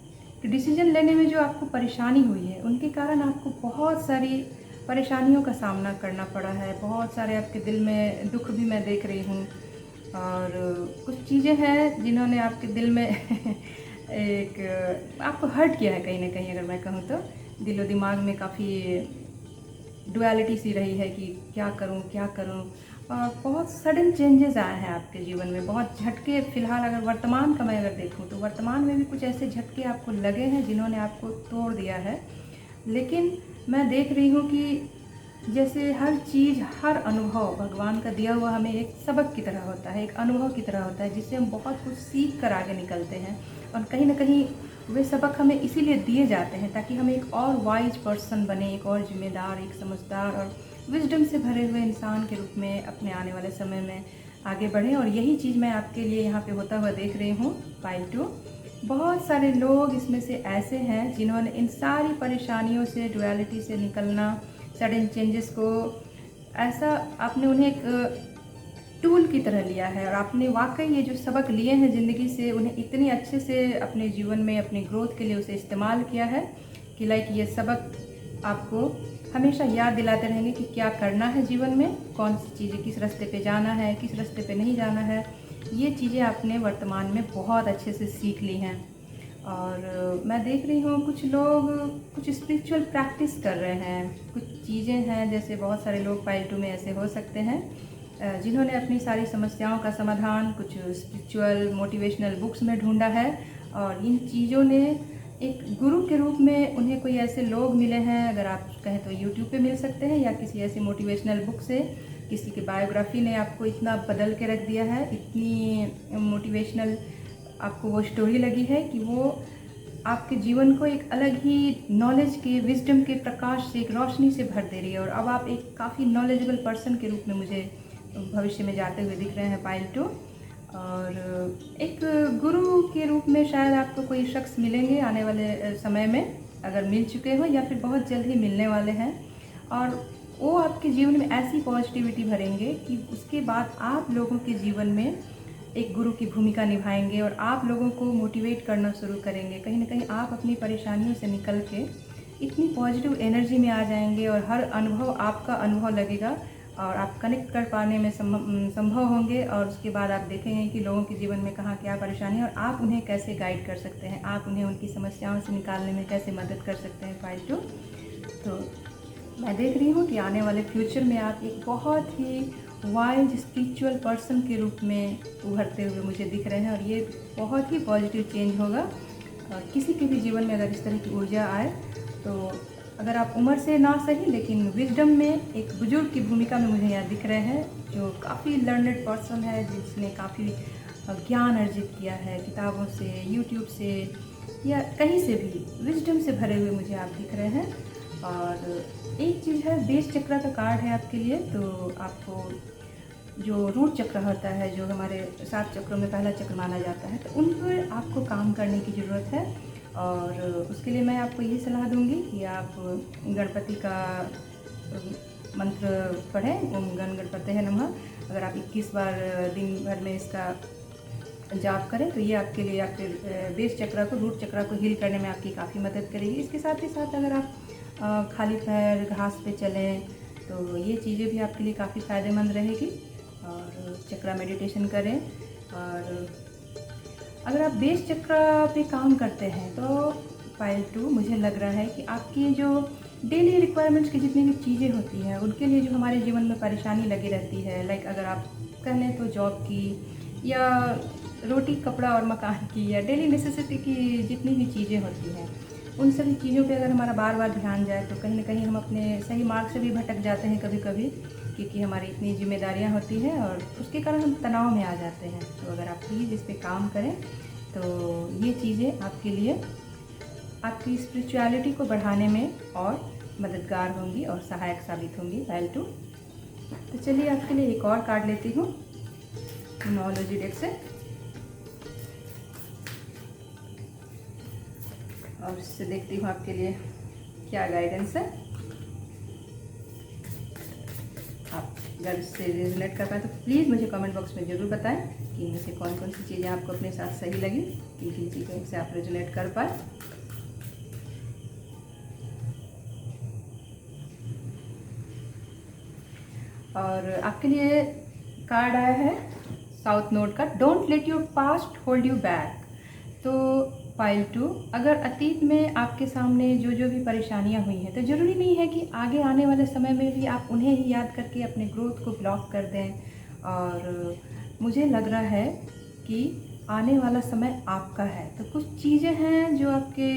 कि डिसीजन लेने में जो आपको परेशानी हुई है उनके कारण आपको बहुत सारी परेशानियों का सामना करना पड़ा है, बहुत सारे आपके दिल में दुख भी मैं देख रही हूँ, और कुछ चीज़ें हैं जिन्होंने आपके दिल में एक आपको हर्ट किया है कहीं ना कहीं, अगर मैं कहूँ तो दिलो दिमाग में काफ़ी डुअलिटी सी रही है कि क्या करूँ क्या करूँ। और बहुत सडन चेंजेस आए हैं आपके जीवन में, बहुत झटके। फ़िलहाल अगर वर्तमान का मैं अगर देखूँ तो वर्तमान में भी कुछ ऐसे झटके आपको लगे हैं जिन्होंने आपको तोड़ दिया है। लेकिन मैं देख रही हूँ कि जैसे हर चीज़, हर अनुभव भगवान का दिया हुआ हमें एक सबक की तरह होता है, एक अनुभव की तरह होता है, जिससे हम बहुत कुछ सीख कर आगे निकलते हैं। और कहीं ना कहीं वे सबक हमें इसीलिए दिए जाते हैं ताकि हम एक और वाइज पर्सन बने, एक और जिम्मेदार, एक समझदार और विजडम से भरे हुए इंसान के रूप में अपने आने वाले समय में आगे बढ़ें। और यही चीज़ मैं आपके लिए यहाँ पे होता हुआ देख रही हूँ। पाइल 2, बहुत सारे लोग इसमें से ऐसे हैं जिन्होंने इन सारी परेशानियों से, डुअलिटी से निकलना, सडन चेंजेस को, ऐसा आपने उन्हें एक टूल की तरह लिया है, और आपने वाकई ये जो सबक लिए हैं ज़िंदगी से, उन्हें इतने अच्छे से अपने जीवन में, अपने ग्रोथ के लिए उसे इस्तेमाल किया है कि लाइक ये सबक आपको हमेशा याद दिलाते रहेंगे कि क्या करना है जीवन में, कौन सी चीज़ें, किस रास्ते पे जाना है, किस रास्ते पे नहीं जाना है। ये चीज़ें आपने वर्तमान में बहुत अच्छे से सीख ली हैं। और मैं देख रही हूँ कुछ लोग कुछ स्पिरिचुअल प्रैक्टिस कर रहे हैं, कुछ चीज़ें हैं, जैसे बहुत सारे लोग पाइल 2 में ऐसे हो सकते हैं जिन्होंने अपनी सारी समस्याओं का समाधान कुछ स्पिरिचुअल मोटिवेशनल बुक्स में ढूंढा है। और इन चीज़ों ने एक गुरु के रूप में उन्हें कोई ऐसे लोग मिले हैं, अगर आप कहें तो यूट्यूब पे मिल सकते हैं, या किसी ऐसी मोटिवेशनल बुक से किसी की बायोग्राफी ने आपको इतना बदल के रख दिया है, इतनी मोटिवेशनल आपको वो स्टोरी लगी है कि वो आपके जीवन को एक अलग ही नॉलेज के, विजडम के प्रकाश से, एक रोशनी से भर दे रही है। और अब आप एक काफ़ी नॉलेजेबल पर्सन के रूप में मुझे भविष्य में जाते हुए दिख रहे हैं पाइल 2। और एक गुरु के रूप में शायद आपको कोई शख्स मिलेंगे आने वाले समय में, अगर मिल चुके हो या फिर बहुत जल्द ही मिलने वाले हैं। और वो आपके जीवन में ऐसी पॉजिटिविटी भरेंगे कि उसके बाद आप लोगों के जीवन में एक गुरु की भूमिका निभाएंगे, और आप लोगों को मोटिवेट करना शुरू करेंगे। कहीं ना कहीं आप अपनी परेशानियों से निकल के इतनी पॉजिटिव एनर्जी में आ जाएंगे, और हर अनुभव आपका अनुभव लगेगा, और आप कनेक्ट कर पाने में संभव होंगे। और उसके बाद आप देखेंगे कि लोगों के जीवन में कहाँ क्या परेशानी है, और आप उन्हें कैसे गाइड कर सकते हैं, आप उन्हें उनकी समस्याओं से निकालने में कैसे मदद कर सकते हैं पाइल 2। तो मैं देख रही हूँ कि आने वाले फ्यूचर में आप एक बहुत ही वाइज स्पिरिचुअल पर्सन के रूप में उभरते हुए मुझे दिख रहे हैं, और ये बहुत ही पॉजिटिव चेंज होगा। और किसी के भी जीवन में अगर इस तरह की ऊर्जा आए तो, अगर आप उम्र से ना सही लेकिन विजडम में एक बुजुर्ग की भूमिका में मुझे यहाँ दिख रहे हैं, जो काफ़ी लर्नड पर्सन है, जिसने काफ़ी ज्ञान अर्जित किया है किताबों से, यूट्यूब से, या कहीं से भी विजडम से भरे हुए मुझे आप दिख रहे हैं। और एक चीज़ है, बेस चक्र का कार्ड है आपके लिए। तो आपको जो रूट चक्र होता है, जो हमारे 7 चक्रों में पहला चक्र माना जाता है, तो उन पर आपको काम करने की ज़रूरत है। और उसके लिए मैं आपको यही सलाह दूंगी कि आप गणपति का मंत्र पढ़ें, ओम गण गणपते है नमः। अगर आप 21 बार दिन भर में इसका जाप करें तो ये आपके लिए आपके बेस चक्रा को, रूट चक्रा को हील करने में आपकी काफ़ी मदद करेगी। इसके साथ ही साथ अगर आप खाली पैर घास पे चलें तो ये चीज़ें भी आपके लिए काफ़ी फ़ायदेमंद रहेगी। और चक्रा मेडिटेशन करें। और अगर आप बेस चक्रा पे काम करते हैं तो पाइल 2 मुझे लग रहा है कि आपकी जो डेली रिक्वायरमेंट्स की जितनी भी चीज़ें होती हैं उनके लिए जो हमारे जीवन में परेशानी लगी रहती है, लाइक अगर आप कह लें तो जॉब की या रोटी कपड़ा और मकान की या डेली नेसेसिटी की जितनी भी चीज़ें होती हैं, उन सभी चीज़ों पे अगर हमारा बार बार ध्यान जाए तो कहीं ना कहीं हम अपने सही मार्ग से भी भटक जाते हैं कभी कभी, क्योंकि हमारी इतनी जिम्मेदारियां होती हैं और उसके कारण हम तनाव में आ जाते हैं। तो अगर आप प्लीज़ इस पर काम करें तो ये चीज़ें आपके लिए आपकी स्पिरिचुअलिटी को बढ़ाने में और मददगार होंगी और सहायक साबित होंगी पाइल 2। तो चलिए आपके लिए एक और कार्ड लेती हूँ न्यूमरोलॉजी डेक से, और इससे देखती हूँ आपके लिए क्या गाइडेंस है। आप अगर इससे रिजोनेट कर पाए तो प्लीज़ मुझे कमेंट बॉक्स में ज़रूर बताएं कि इनमें से कौन कौन सी चीज़ें आपको अपने साथ सही लगी, किन किन चीज़ों से आप रिजोनेट कर पाए। और आपके लिए कार्ड आया है साउथ नोड का, don't let your past hold you back. तो पाइल 2, अगर अतीत में आपके सामने जो जो भी परेशानियां हुई हैं तो ज़रूरी नहीं है कि आगे आने वाले समय में भी आप उन्हें ही याद करके अपने ग्रोथ को ब्लॉक कर दें। और मुझे लग रहा है कि आने वाला समय आपका है। तो कुछ चीज़ें हैं जो आपके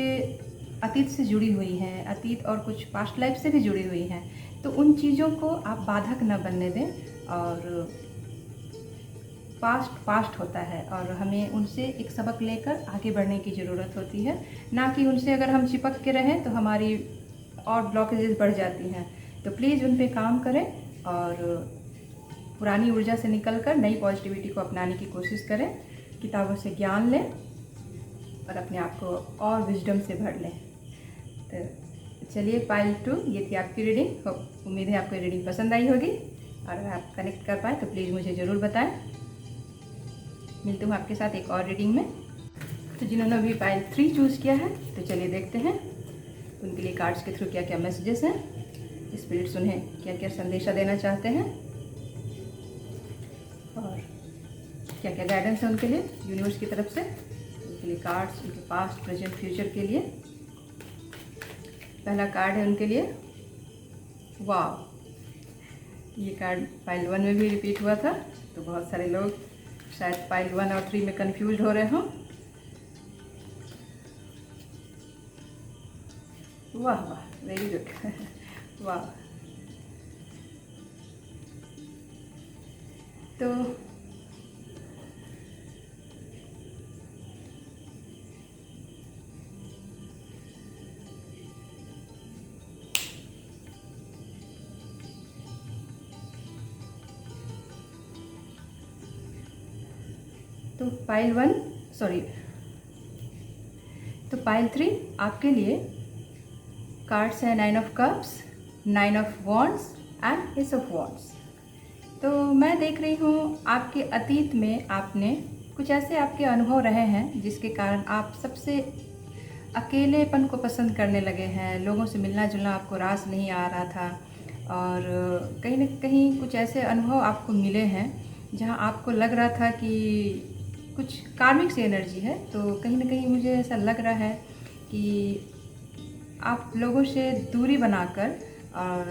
अतीत से जुड़ी हुई हैं, अतीत और कुछ पास्ट लाइफ से भी जुड़ी हुई हैं, तो उन चीज़ों को आप बाधक न बनने दें। और पास्ट होता है और हमें उनसे एक सबक लेकर आगे बढ़ने की ज़रूरत होती है, ना कि उनसे अगर हम चिपक के रहें तो हमारी और ब्लॉकेजेस बढ़ जाती हैं। तो प्लीज़ उन पे काम करें और पुरानी ऊर्जा से निकलकर नई पॉजिटिविटी को अपनाने की कोशिश करें, किताबों से ज्ञान लें और अपने आप को और विजडम से भर लें। तो चलिए पाइल 2, ये थी आपकी रीडिंग। उम्मीद है आपको रीडिंग पसंद आई होगी, और अगर आप कनेक्ट कर पाए तो प्लीज़ मुझे ज़रूर बताएं। मिलती हूँ आपके साथ एक और रीडिंग में। तो जिन्होंने भी पाइल 3 चूज़ किया है तो चलिए देखते हैं उनके लिए कार्ड्स के थ्रू क्या क्या मैसेजेस हैं, स्पिरिट्स उन्हें क्या क्या संदेशा देना चाहते हैं और क्या क्या गाइडेंस है उनके लिए यूनिवर्स की तरफ से, उनके लिए कार्ड्स उनके पास्ट प्रेजेंट फ्यूचर के लिए। पहला कार्ड है उनके लिए, वाव। ये कार्ड पाइल 1 में भी रिपीट हुआ था, तो बहुत सारे लोग शायद पाइल 1 और 3 में कंफ्यूज हो रहे हों। वाह वाह, वेरी गुड वाह। तो पाइल 1 सॉरी तो पाइल 3 आपके लिए कार्ड्स है 9 of cups, 9 of wands and S of wands. तो मैं देख रही हूँ आपके अतीत में आपने कुछ ऐसे आपके अनुभव रहे हैं जिसके कारण आप सबसे अकेलेपन को पसंद करने लगे हैं, लोगों से मिलना जुलना आपको रास नहीं आ रहा था, और कहीं ना कहीं कुछ ऐसे अनुभव आपको मिले हैं जहाँ आपको लग रहा था कि कुछ कार्मिक सी एनर्जी है। तो कहीं ना कहीं मुझे ऐसा लग रहा है कि आप लोगों से दूरी बनाकर, और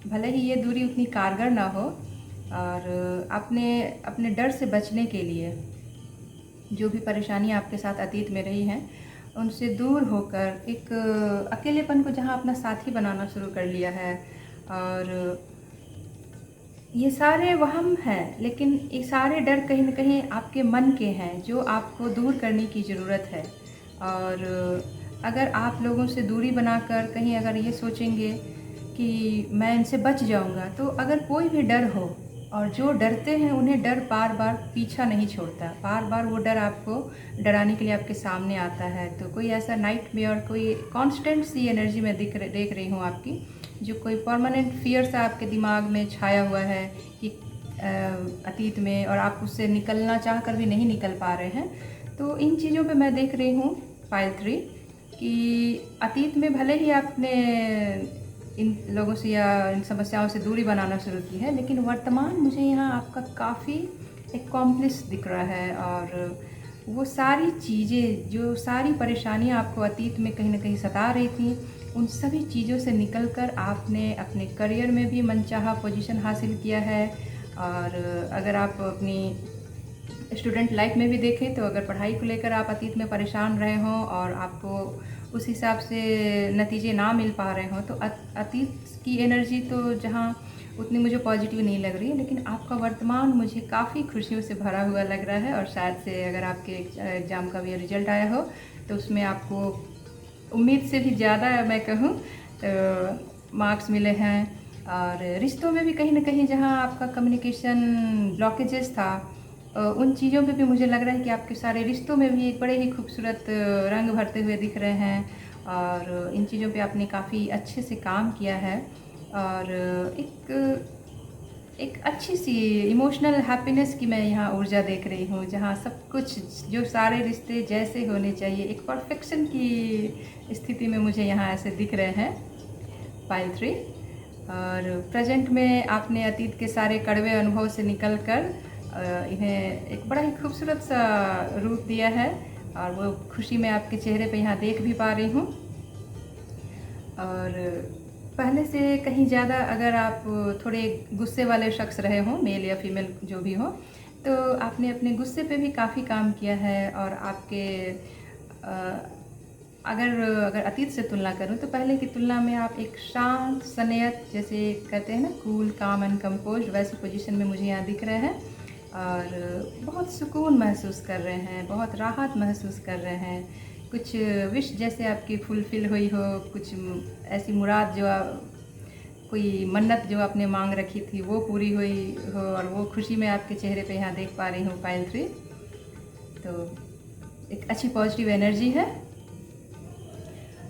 भले ही ये दूरी उतनी कारगर ना हो, और अपने डर से बचने के लिए जो भी परेशानियाँ आपके साथ अतीत में रही हैं उनसे दूर होकर एक अकेलेपन को जहाँ अपना साथी बनाना शुरू कर लिया है। और ये सारे वहम हैं, लेकिन ये सारे डर कहीं ना कहीं आपके मन के हैं जो आपको दूर करने की ज़रूरत है। और अगर आप लोगों से दूरी बनाकर कहीं अगर ये सोचेंगे कि मैं इनसे बच जाऊंगा, तो अगर कोई भी डर हो, और जो डरते हैं उन्हें डर बार बार पीछा नहीं छोड़ता, बार बार वो डर आपको डराने के लिए आपके सामने आता है। तो कोई ऐसा नाइटमेयर, कोई कांस्टेंट सी एनर्जी में देख रही हूँ आपकी, जो कोई परमानेंट फियर सा आपके दिमाग में छाया हुआ है कि अतीत में और आप उससे निकलना चाह कर भी नहीं निकल पा रहे हैं, तो इन चीज़ों पे मैं देख रही हूँ पाइल 3 कि अतीत में भले ही आपने इन लोगों से या इन समस्याओं से दूरी बनाना शुरू की है, लेकिन वर्तमान मुझे यहाँ आपका काफ़ी एक कॉम्प्लेक्स दिख रहा है। और वो सारी चीज़ें, जो सारी परेशानियाँ आपको अतीत में कहीं ना कहीं सता रही थी, उन सभी चीज़ों से निकलकर आपने अपने करियर में भी मनचाहा पोजीशन हासिल किया है। और अगर आप अपनी स्टूडेंट लाइफ में भी देखें तो अगर पढ़ाई को लेकर आप अतीत में परेशान रहे हों और आपको उस हिसाब से नतीजे ना मिल पा रहे हों, तो अतीत की एनर्जी तो जहाँ उतनी मुझे पॉजिटिव नहीं लग रही है, लेकिन आपका वर्तमान मुझे काफ़ी खुशियों से भरा हुआ लग रहा है। और शायद से अगर आपके एग्ज़ाम का भी रिजल्ट आया हो तो उसमें आपको उम्मीद से भी ज़्यादा मैं कहूँ तो मार्क्स मिले हैं। और रिश्तों में भी कहीं ना कहीं जहाँ आपका कम्युनिकेशन ब्लॉकेजेस था, उन चीज़ों पे भी मुझे लग रहा है कि आपके सारे रिश्तों में भी एक बड़े ही खूबसूरत रंग भरते हुए दिख रहे हैं। और इन चीज़ों पे आपने काफ़ी अच्छे से काम किया है और एक अच्छी सी इमोशनल हैप्पीनेस की मैं यहाँ ऊर्जा देख रही हूँ, जहाँ सब कुछ, जो सारे रिश्ते जैसे होने चाहिए, एक परफेक्शन की स्थिति में मुझे यहाँ ऐसे दिख रहे हैं पाइल 3। और प्रेजेंट में आपने अतीत के सारे कड़वे अनुभव से निकलकर इन्हें एक बड़ा ही खूबसूरत सा रूप दिया है और वो खुशी मैं आपके चेहरे पे यहाँ देख भी पा रही हूँ। और पहले से कहीं ज़्यादा अगर आप थोड़े गुस्से वाले शख्स रहे हों, मेल या फीमेल जो भी हो, तो आपने अपने गुस्से पे भी काफ़ी काम किया है। और आपके अगर अतीत से तुलना करूं तो पहले की तुलना में आप एक शांत सनेयत, जैसे कहते हैं ना, कूल काम एंड कंपोज्ड, वैसी पोजीशन में मुझे यहाँ दिख रहे हैं। और बहुत सुकून महसूस कर रहे हैं, बहुत राहत महसूस कर रहे हैं। कुछ विश जैसे आपकी फुलफ़िल हुई हो, कुछ ऐसी मुराद जो कोई मन्नत जो आपने मांग रखी थी वो पूरी हुई हो, और वो खुशी मैं आपके चेहरे पे यहाँ देख पा रही हूँ पाइल 3। तो एक अच्छी पॉजिटिव एनर्जी है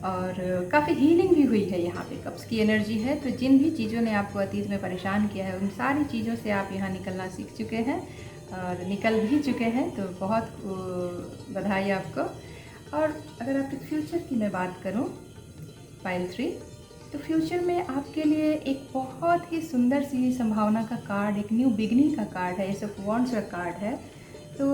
और काफ़ी हीलिंग भी हुई है यहाँ पे, कप्स की एनर्जी है। तो जिन भी चीज़ों ने आपको अतीत में परेशान किया है, उन सारी चीज़ों से आप यहाँ निकलना सीख चुके हैं और निकल भी चुके हैं, तो बहुत बधाई आपको। और अगर आपके फ्यूचर की मैं बात करूँ पाइल 3, तो फ्यूचर में आपके लिए एक बहुत ही सुंदर सी संभावना का कार्ड, एक न्यू बिगनिंग का कार्ड है, एस ऑफ वॉन्ड्स का कार्ड है। तो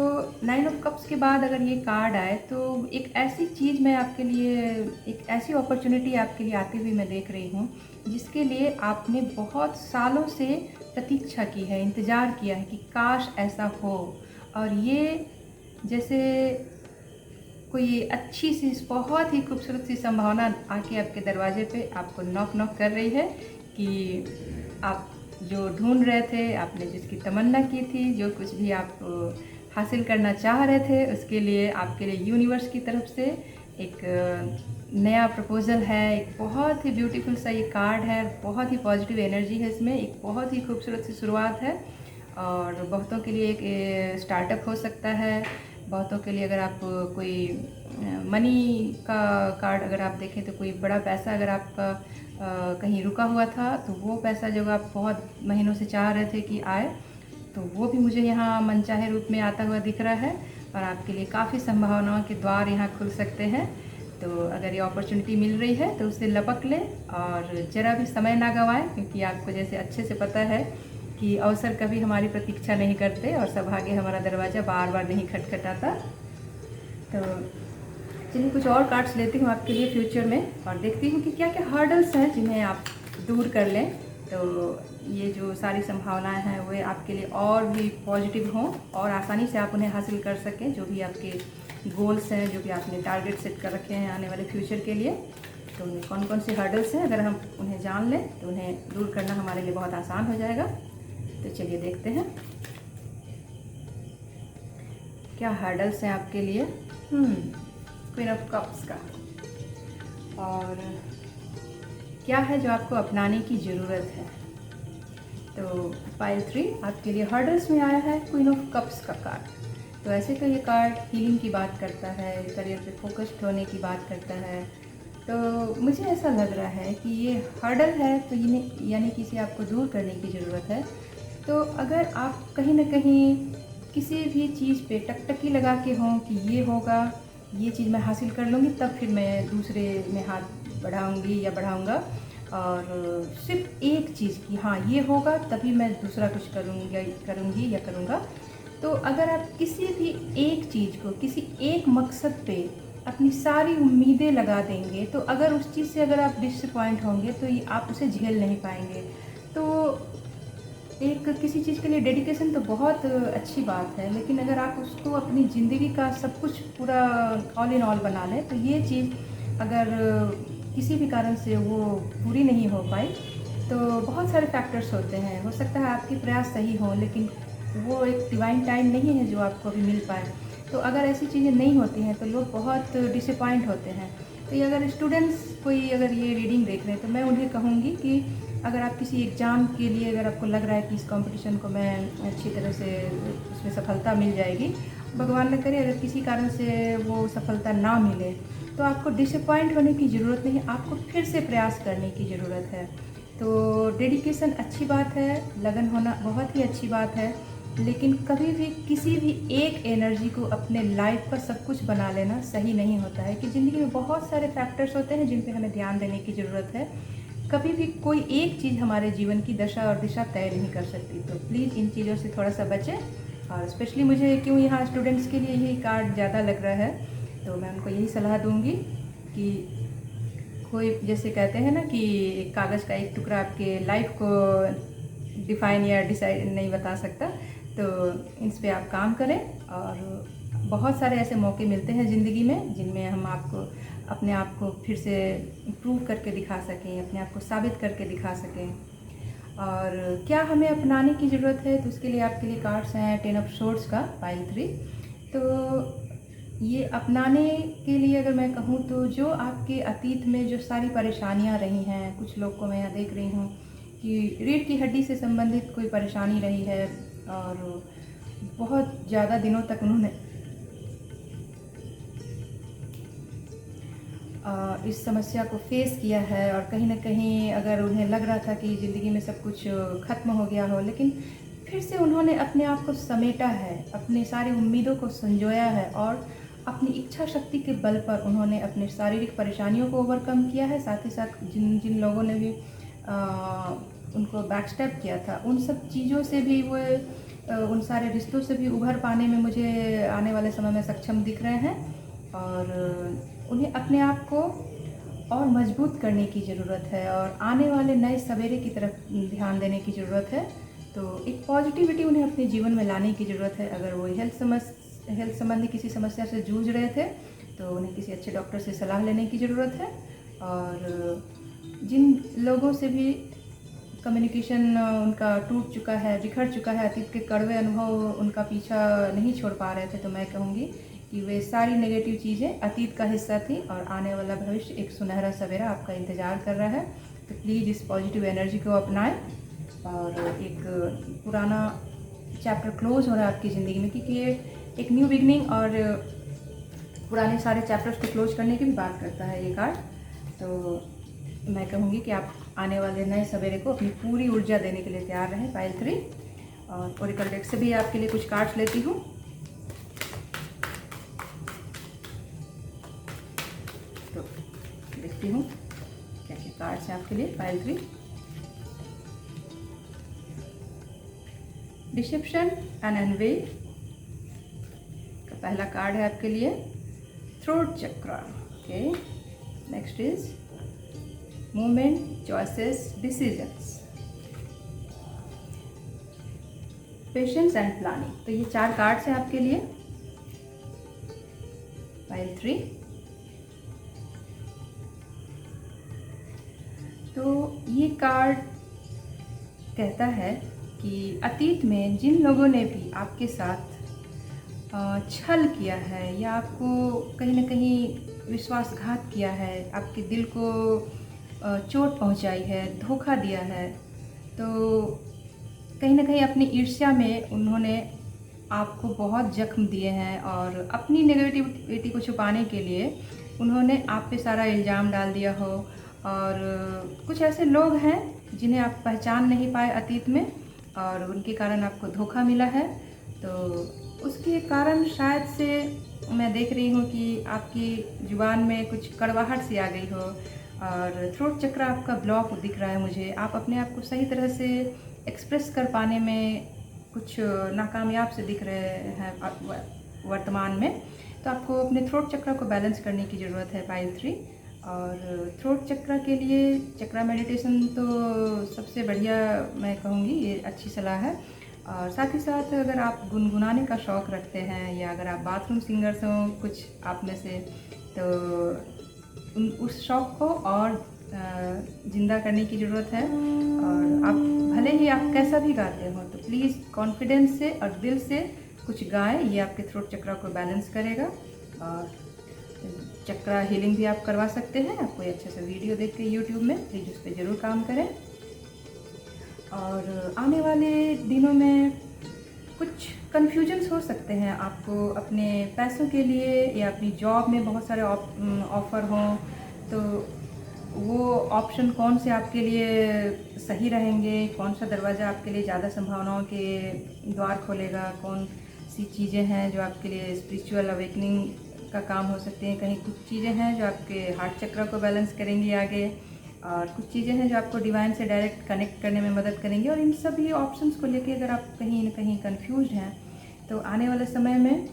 9 ऑफ कप्स के बाद अगर ये कार्ड आए तो एक ऐसी चीज़ मैं आपके लिए, एक ऐसी अपॉर्चुनिटी आपके लिए आती हुई मैं देख रही हूँ, जिसके लिए आपने बहुत सालों से प्रतीक्षा की है, इंतज़ार किया है कि काश ऐसा हो। और ये जैसे कोई अच्छी सी, बहुत ही खूबसूरत सी संभावना आके आपके दरवाजे पे आपको नॉक नॉक कर रही है कि आप जो ढूंढ रहे थे, आपने जिसकी तमन्ना की थी, जो कुछ भी आप हासिल करना चाह रहे थे, उसके लिए आपके लिए यूनिवर्स की तरफ से एक नया प्रपोज़ल है। एक बहुत ही ब्यूटीफुल सा ये कार्ड है, बहुत ही पॉजिटिव एनर्जी है इसमें, एक बहुत ही खूबसूरत सी शुरुआत है। और बहुतों के लिए एक स्टार्टअप हो सकता है, बहुतों के लिए अगर आप कोई मनी का कार्ड अगर आप देखें तो कोई बड़ा पैसा अगर आपका कहीं रुका हुआ था, तो वो पैसा जब आप बहुत महीनों से चाह रहे थे कि आए, तो वो भी मुझे यहाँ मनचाहे रूप में आता हुआ दिख रहा है। और आपके लिए काफ़ी संभावनाओं के द्वार यहाँ खुल सकते हैं। तो अगर ये अपॉर्चुनिटी मिल रही है तो उससे लपक लें और ज़रा भी समय ना गंवाएं, क्योंकि आपको जैसे अच्छे से पता है कि अवसर कभी हमारी प्रतीक्षा नहीं करते और सौभाग्य हमारा दरवाज़ा बार बार नहीं खटखटाता। तो चलिए कुछ और कार्ड्स लेती हूँ आपके लिए फ्यूचर में और देखती हूँ कि क्या क्या हर्डल्स हैं जिन्हें आप दूर कर लें, तो ये जो सारी संभावनाएं हैं वो आपके लिए और भी पॉजिटिव हों और आसानी से आप उन्हें हासिल कर सकें। जो भी आपके गोल्स हैं, जो भी आपने टारगेट सेट कर रखे हैं आने वाले फ्यूचर के लिए, तो उनमें कौन कौन से हर्डल्स हैं, अगर हम उन्हें जान लें तो उन्हें दूर करना हमारे लिए बहुत आसान हो जाएगा। तो चलिए देखते हैं क्या हर्डल्स हैं आपके लिए। क्वीन ऑफ कप्स का, और क्या है जो आपको अपनाने की ज़रूरत है। तो पाइल 3 आपके लिए हर्डल्स में आया है क्वीन ऑफ कप्स का कार्ड। तो ऐसे तो ये कार्ड हीलिंग की बात करता है, करियर पे फोकस्ड होने की बात करता है। तो मुझे ऐसा लग रहा है कि ये हर्डल है, तो यानी कि इसे आपको दूर करने की ज़रूरत है। तो अगर आप कहीं ना कहीं किसी भी चीज़ पे टकटकी लगा के हों कि ये होगा, ये चीज़ मैं हासिल कर लूँगी तब फिर मैं दूसरे में हाथ बढ़ाऊँगी या बढ़ाऊँगा, और सिर्फ एक चीज़ की हाँ ये होगा तभी मैं दूसरा कुछ करूँगी या करूँगा। तो अगर आप किसी भी एक चीज़ को, किसी एक मकसद पे अपनी सारी उम्मीदें लगा देंगे, तो अगर उस चीज़ से अगर आप डिसअपॉइंट होंगे तो ये आप उसे झेल नहीं पाएंगे। तो एक किसी चीज़ के लिए डेडिकेशन तो बहुत अच्छी बात है, लेकिन अगर आप उसको अपनी ज़िंदगी का सब कुछ पूरा ऑल इन ऑल बना लें, तो ये चीज़ अगर किसी भी कारण से वो पूरी नहीं हो पाई, तो बहुत सारे फैक्टर्स होते हैं। हो सकता है आपके प्रयास सही हों, लेकिन वो एक डिवाइन टाइम नहीं है जो आपको अभी मिल पाए। तो अगर ऐसी चीज़ें नहीं होती हैं तो लोग बहुत डिसअपॉइंट होते हैं। तो ये अगर स्टूडेंट्स कोई अगर ये रीडिंग देख रहे हैं, तो मैं उन्हें कहूँगी कि अगर आप किसी एग्ज़ाम के लिए अगर आपको लग रहा है कि इस कंपटीशन को मैं अच्छी तरह से उसमें सफलता मिल जाएगी, भगवान न करे अगर किसी कारण से वो सफलता ना मिले, तो आपको डिसअपॉइंट होने की ज़रूरत नहीं है, आपको फिर से प्रयास करने की ज़रूरत है। तो डेडिकेशन अच्छी बात है, लगन होना बहुत ही अच्छी बात है, लेकिन कभी भी किसी भी एक एनर्जी को अपने लाइफ का सब कुछ बना लेना सही नहीं होता है। कि ज़िंदगी में बहुत सारे फैक्टर्स होते हैं जिन पे हमें ध्यान देने की ज़रूरत है। कभी भी कोई एक चीज़ हमारे जीवन की दशा और दिशा तय नहीं कर सकती। तो प्लीज़ इन चीज़ों से थोड़ा सा बचें। और स्पेशली मुझे क्यों यहाँ स्टूडेंट्स के लिए यही कार्ड ज़्यादा लग रहा है, तो मैं उनको यही सलाह दूँगी कि कोई जैसे कहते हैं ना कि एक कागज़ का एक टुकड़ा आपके लाइफ को डिफ़ाइन या डिसाइड नहीं बता सकता। तो इस पे आप काम करें, और बहुत सारे ऐसे मौके मिलते हैं ज़िंदगी में जिनमें हम आपको अपने आप को फिर से प्रूव करके दिखा सकें, अपने आप को साबित करके दिखा सकें। और क्या हमें अपनाने की ज़रूरत है, तो उसके लिए आपके लिए कार्ड्स हैं 10 ऑफ सोर्ड्स का पाइल 3। तो ये अपनाने के लिए अगर मैं कहूँ तो जो आपके अतीत में जो सारी परेशानियाँ रही हैं, कुछ लोग को मैं यहाँ देख रही हूँ कि रीढ़ की हड्डी से संबंधित कोई परेशानी रही है और बहुत ज़्यादा दिनों तक उन्होंने इस समस्या को फेस किया है, और कहीं ना कहीं अगर उन्हें लग रहा था कि ज़िंदगी में सब कुछ ख़त्म हो गया हो, लेकिन फिर से उन्होंने अपने आप को समेटा है, अपनी सारी उम्मीदों को संजोया है, और अपनी इच्छा शक्ति के बल पर उन्होंने अपने शारीरिक परेशानियों को ओवरकम किया है। साथ ही साथ जिन जिन लोगों ने भी उनको बैकस्टेप किया था, उन सब चीज़ों से भी वो उन सारे रिश्तों से भी उभर पाने में मुझे आने वाले समय में सक्षम दिख रहे हैं। और उन्हें अपने आप को और मजबूत करने की ज़रूरत है, और आने वाले नए सवेरे की तरफ ध्यान देने की ज़रूरत है। तो एक पॉजिटिविटी उन्हें अपने जीवन में लाने की ज़रूरत है। अगर वो हेल्थ संबंधी किसी समस्या से जूझ रहे थे, तो उन्हें किसी अच्छे डॉक्टर से सलाह लेने की ज़रूरत है। और जिन लोगों से भी कम्युनिकेशन उनका टूट चुका है, बिखर चुका है, अतीत के कड़वे अनुभव उनका पीछा नहीं छोड़ पा रहे थे, तो मैं कहूँगी कि वे सारी नेगेटिव चीज़ें अतीत का हिस्सा थी, और आने वाला भविष्य एक सुनहरा सवेरा आपका इंतज़ार कर रहा है। तो प्लीज़ इस पॉजिटिव एनर्जी को अपनाएं, और एक पुराना चैप्टर क्लोज हो रहा है आपकी ज़िंदगी में, क्योंकि ये एक न्यू बिगनिंग और पुराने सारे चैप्टर्स को क्लोज करने की भी बात करता है ये कार्ड। तो मैं कहूँगी कि आप आने वाले नए सवेरे को अपनी पूरी ऊर्जा देने के लिए तैयार रहें। पाइल 3 और ओरेकल डेक से भी आपके लिए कुछ कार्ड्स लेती हूँ। तो देखती हूँ क्या क्या कार्ड्स हैं आपके लिए। पाइल 3 डिसेप्शन एंड अनवेल का पहला कार्ड है आपके लिए, throat chakra. Okay, next is movement, choices, decisions, patience and planning. तो ये 4 कार्ड्स हैं आपके लिए। पाइल 3 तो ये कार्ड कहता है कि अतीत में जिन लोगों ने भी आपके साथ छल किया है, या आपको कहीं ना कहीं विश्वासघात किया है, आपके दिल को चोट पहुंचाई है, धोखा दिया है, तो कहीं ना कहीं अपनी ईर्ष्या में उन्होंने आपको बहुत जख्म दिए हैं, और अपनी नेगेटिविटी को छुपाने के लिए उन्होंने आप पे सारा इल्ज़ाम डाल दिया हो। और कुछ ऐसे लोग हैं जिन्हें आप पहचान नहीं पाए अतीत में, और उनके कारण आपको धोखा मिला है, तो उसके कारण शायद से मैं देख रही हूँ कि आपकी ज़ुबान में कुछ कड़वाहट सी आ गई हो और थ्रोट चक्र आपका ब्लॉक दिख रहा है मुझे। आप अपने आप को सही तरह से एक्सप्रेस कर पाने में कुछ नाकामयाब से दिख रहे हैं वर्तमान में। तो आपको अपने थ्रोट चक्र को बैलेंस करने की ज़रूरत है पाइल 3। और थ्रोट चक्र के लिए चक्रा मेडिटेशन तो सबसे बढ़िया मैं कहूँगी, ये अच्छी सलाह है। और साथ ही साथ अगर आप गुनगुनाने का शौक़ रखते हैं या अगर आप बाथरूम सिंगर्स हों कुछ आप में से, तो उस शौक़ को और ज़िंदा करने की ज़रूरत है। और आप भले ही आप कैसा भी गाते हो तो प्लीज़ कॉन्फिडेंस से और दिल से कुछ गाएं, ये आपके थ्रोट चक्रा को बैलेंस करेगा। और चक्रा हीलिंग भी आप करवा सकते हैं। आप कोई अच्छा सा वीडियो देख के यूट्यूब में प्लीज़ उस पर ज़रूर काम करें। और आने वाले दिनों में कुछ कन्फ्यूजन्स हो सकते हैं आपको अपने पैसों के लिए या अपनी जॉब में बहुत सारे ऑफ़र हों, तो वो ऑप्शन कौन से आपके लिए सही रहेंगे, कौन सा दरवाज़ा आपके लिए ज़्यादा संभावनाओं के द्वार खोलेगा, कौन सी चीज़ें हैं जो आपके लिए स्पिरिचुअल अवेकनिंग का काम हो सकती हैं। कहीं कुछ चीज़ें हैं जो आपके हार्ट चक्र को बैलेंस करेंगी आगे, और कुछ चीज़ें हैं जो आपको डिवाइन से डायरेक्ट कनेक्ट करने में मदद करेंगी। और इन सभी ऑप्शंस को लेके अगर आप कहीं न कहीं कंफ्यूज हैं, तो आने वाले समय में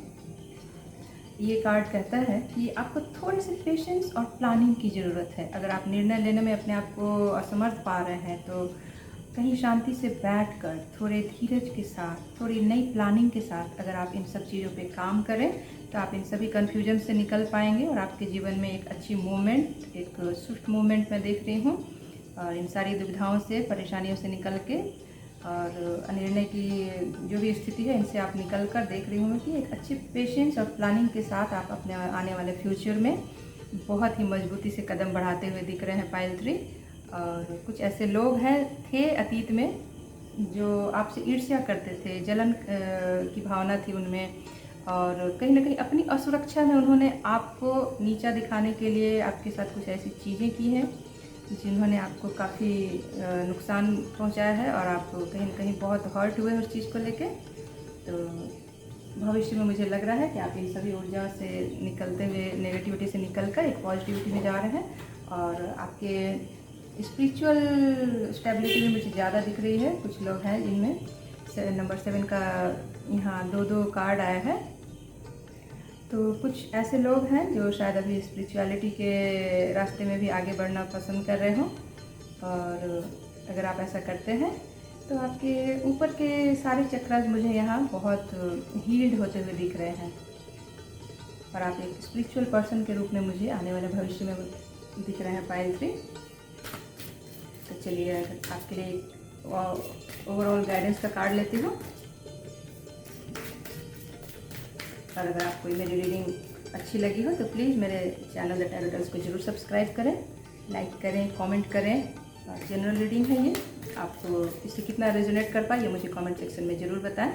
ये कार्ड कहता है कि आपको थोड़ी सी पेशेंस और प्लानिंग की ज़रूरत है। अगर आप निर्णय लेने में अपने आप को असमर्थ पा रहे हैं, तो कहीं शांति से बैठकर थोड़े धीरज के साथ, थोड़ी नई प्लानिंग के साथ अगर आप इन सब चीज़ों पे काम करें, तो आप इन सभी कन्फ्यूजन से निकल पाएंगे और आपके जीवन में एक अच्छी मूवमेंट, एक स्विफ्ट मूवमेंट मैं देख रही हूँ। और इन सारी दुविधाओं से, परेशानियों से निकल के और निर्णय की जो भी स्थिति है इनसे आप निकल कर देख रही हूँ कि एक अच्छी पेशेंस और प्लानिंग के साथ आप अपने आने वाले फ्यूचर में बहुत ही मजबूती से कदम बढ़ाते हुए दिख रहे हैं पाइल 3। और कुछ ऐसे लोग थे अतीत में जो आपसे ईर्ष्या करते थे, जलन की भावना थी उनमें, और कहीं ना कहीं अपनी असुरक्षा में उन्होंने आपको नीचा दिखाने के लिए आपके साथ कुछ ऐसी चीज़ें की हैं जिन्होंने आपको काफ़ी नुकसान पहुंचाया है और आप कहीं ना कहीं बहुत हर्ट हुए उस चीज़ को लेके। तो भविष्य में मुझे लग रहा है कि आप इन सभी ऊर्जा से निकलते हुए, नेगेटिविटी से निकलकर एक पॉजिटिविटी में जा रहे हैं। और आपके स्पिरिचुअल स्टेबिलिटी में मुझे ज़्यादा दिख रही है। कुछ लोग हैं जिनमें नंबर 7 का यहाँ 2-2 कार्ड आया है। तो कुछ ऐसे लोग हैं जो शायद अभी स्पिरिचुअलिटी के रास्ते में भी आगे बढ़ना पसंद कर रहे हों। और अगर आप ऐसा करते हैं तो आपके ऊपर के सारे चक्रास मुझे यहाँ बहुत हील्ड होते हुए दिख रहे हैं और आप एक स्पिरिचुअल पर्सन के रूप में मुझे आने वाले भविष्य में दिख रहे हैं पाइल 3। तो चलिए आपके लिए ओवरऑल गाइडेंस का कार्ड लेती हूँ। और अगर आपको मेरी रीडिंग अच्छी लगी हो तो प्लीज़ मेरे चैनल द टैरो गर्ल्स को ज़रूर सब्सक्राइब करें, लाइक करें, कमेंट करें। और जनरल रीडिंग है ये, आपको इससे कितना रेजोनेट कर पाए ये मुझे कमेंट सेक्शन में ज़रूर बताएं।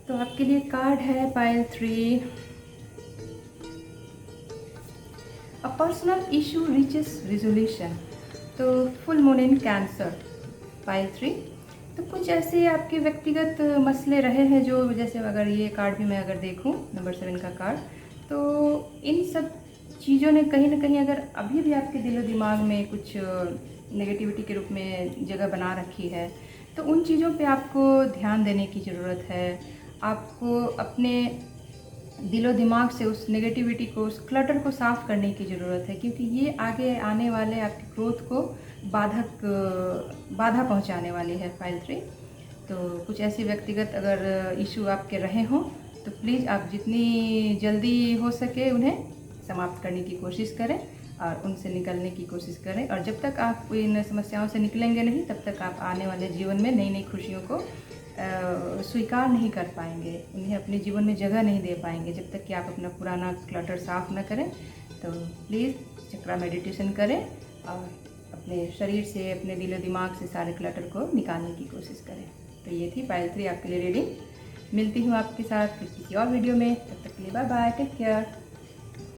तो आपके लिए कार्ड है pile 3, a personal issue reaches resolution. तो full moon in cancer pile 3। तो कुछ ऐसे आपके व्यक्तिगत मसले रहे हैं जो, जैसे अगर ये कार्ड भी मैं अगर देखूं नंबर 7 का कार्ड, तो इन सब चीज़ों ने कहीं ना कहीं अगर अभी भी आपके दिलो दिमाग में कुछ नेगेटिविटी के रूप में जगह बना रखी है, तो उन चीज़ों पे आपको ध्यान देने की ज़रूरत है। आपको अपने दिलो दिमाग से उस नेगेटिविटी को, उस क्लटर को साफ़ करने की ज़रूरत है, क्योंकि ये आगे आने वाले आपकी ग्रोथ को बाधा पहुंचाने वाली है पाइल 3। तो कुछ ऐसे व्यक्तिगत अगर इशू आपके रहे हों तो प्लीज़ आप जितनी जल्दी हो सके उन्हें समाप्त करने की कोशिश करें और उनसे निकलने की कोशिश करें। और जब तक आप इन समस्याओं से निकलेंगे नहीं, तब तक आप आने वाले जीवन में नई नई खुशियों को स्वीकार नहीं कर पाएंगे, उन्हें अपने जीवन में जगह नहीं दे पाएंगे जब तक कि आप अपना पुराना क्लटर साफ़ न करें। तो प्लीज़ चक्रा मेडिटेशन करें और अपने शरीर से, अपने दिलो दिमाग से सारे क्लटर को निकालने की कोशिश करें। तो ये थी पाइल 3 आपके लिए रीडिंग। मिलती हूँ आपके साथ फिर किसी और वीडियो में, तब तक के लिए बाय बाय, टेक केयर।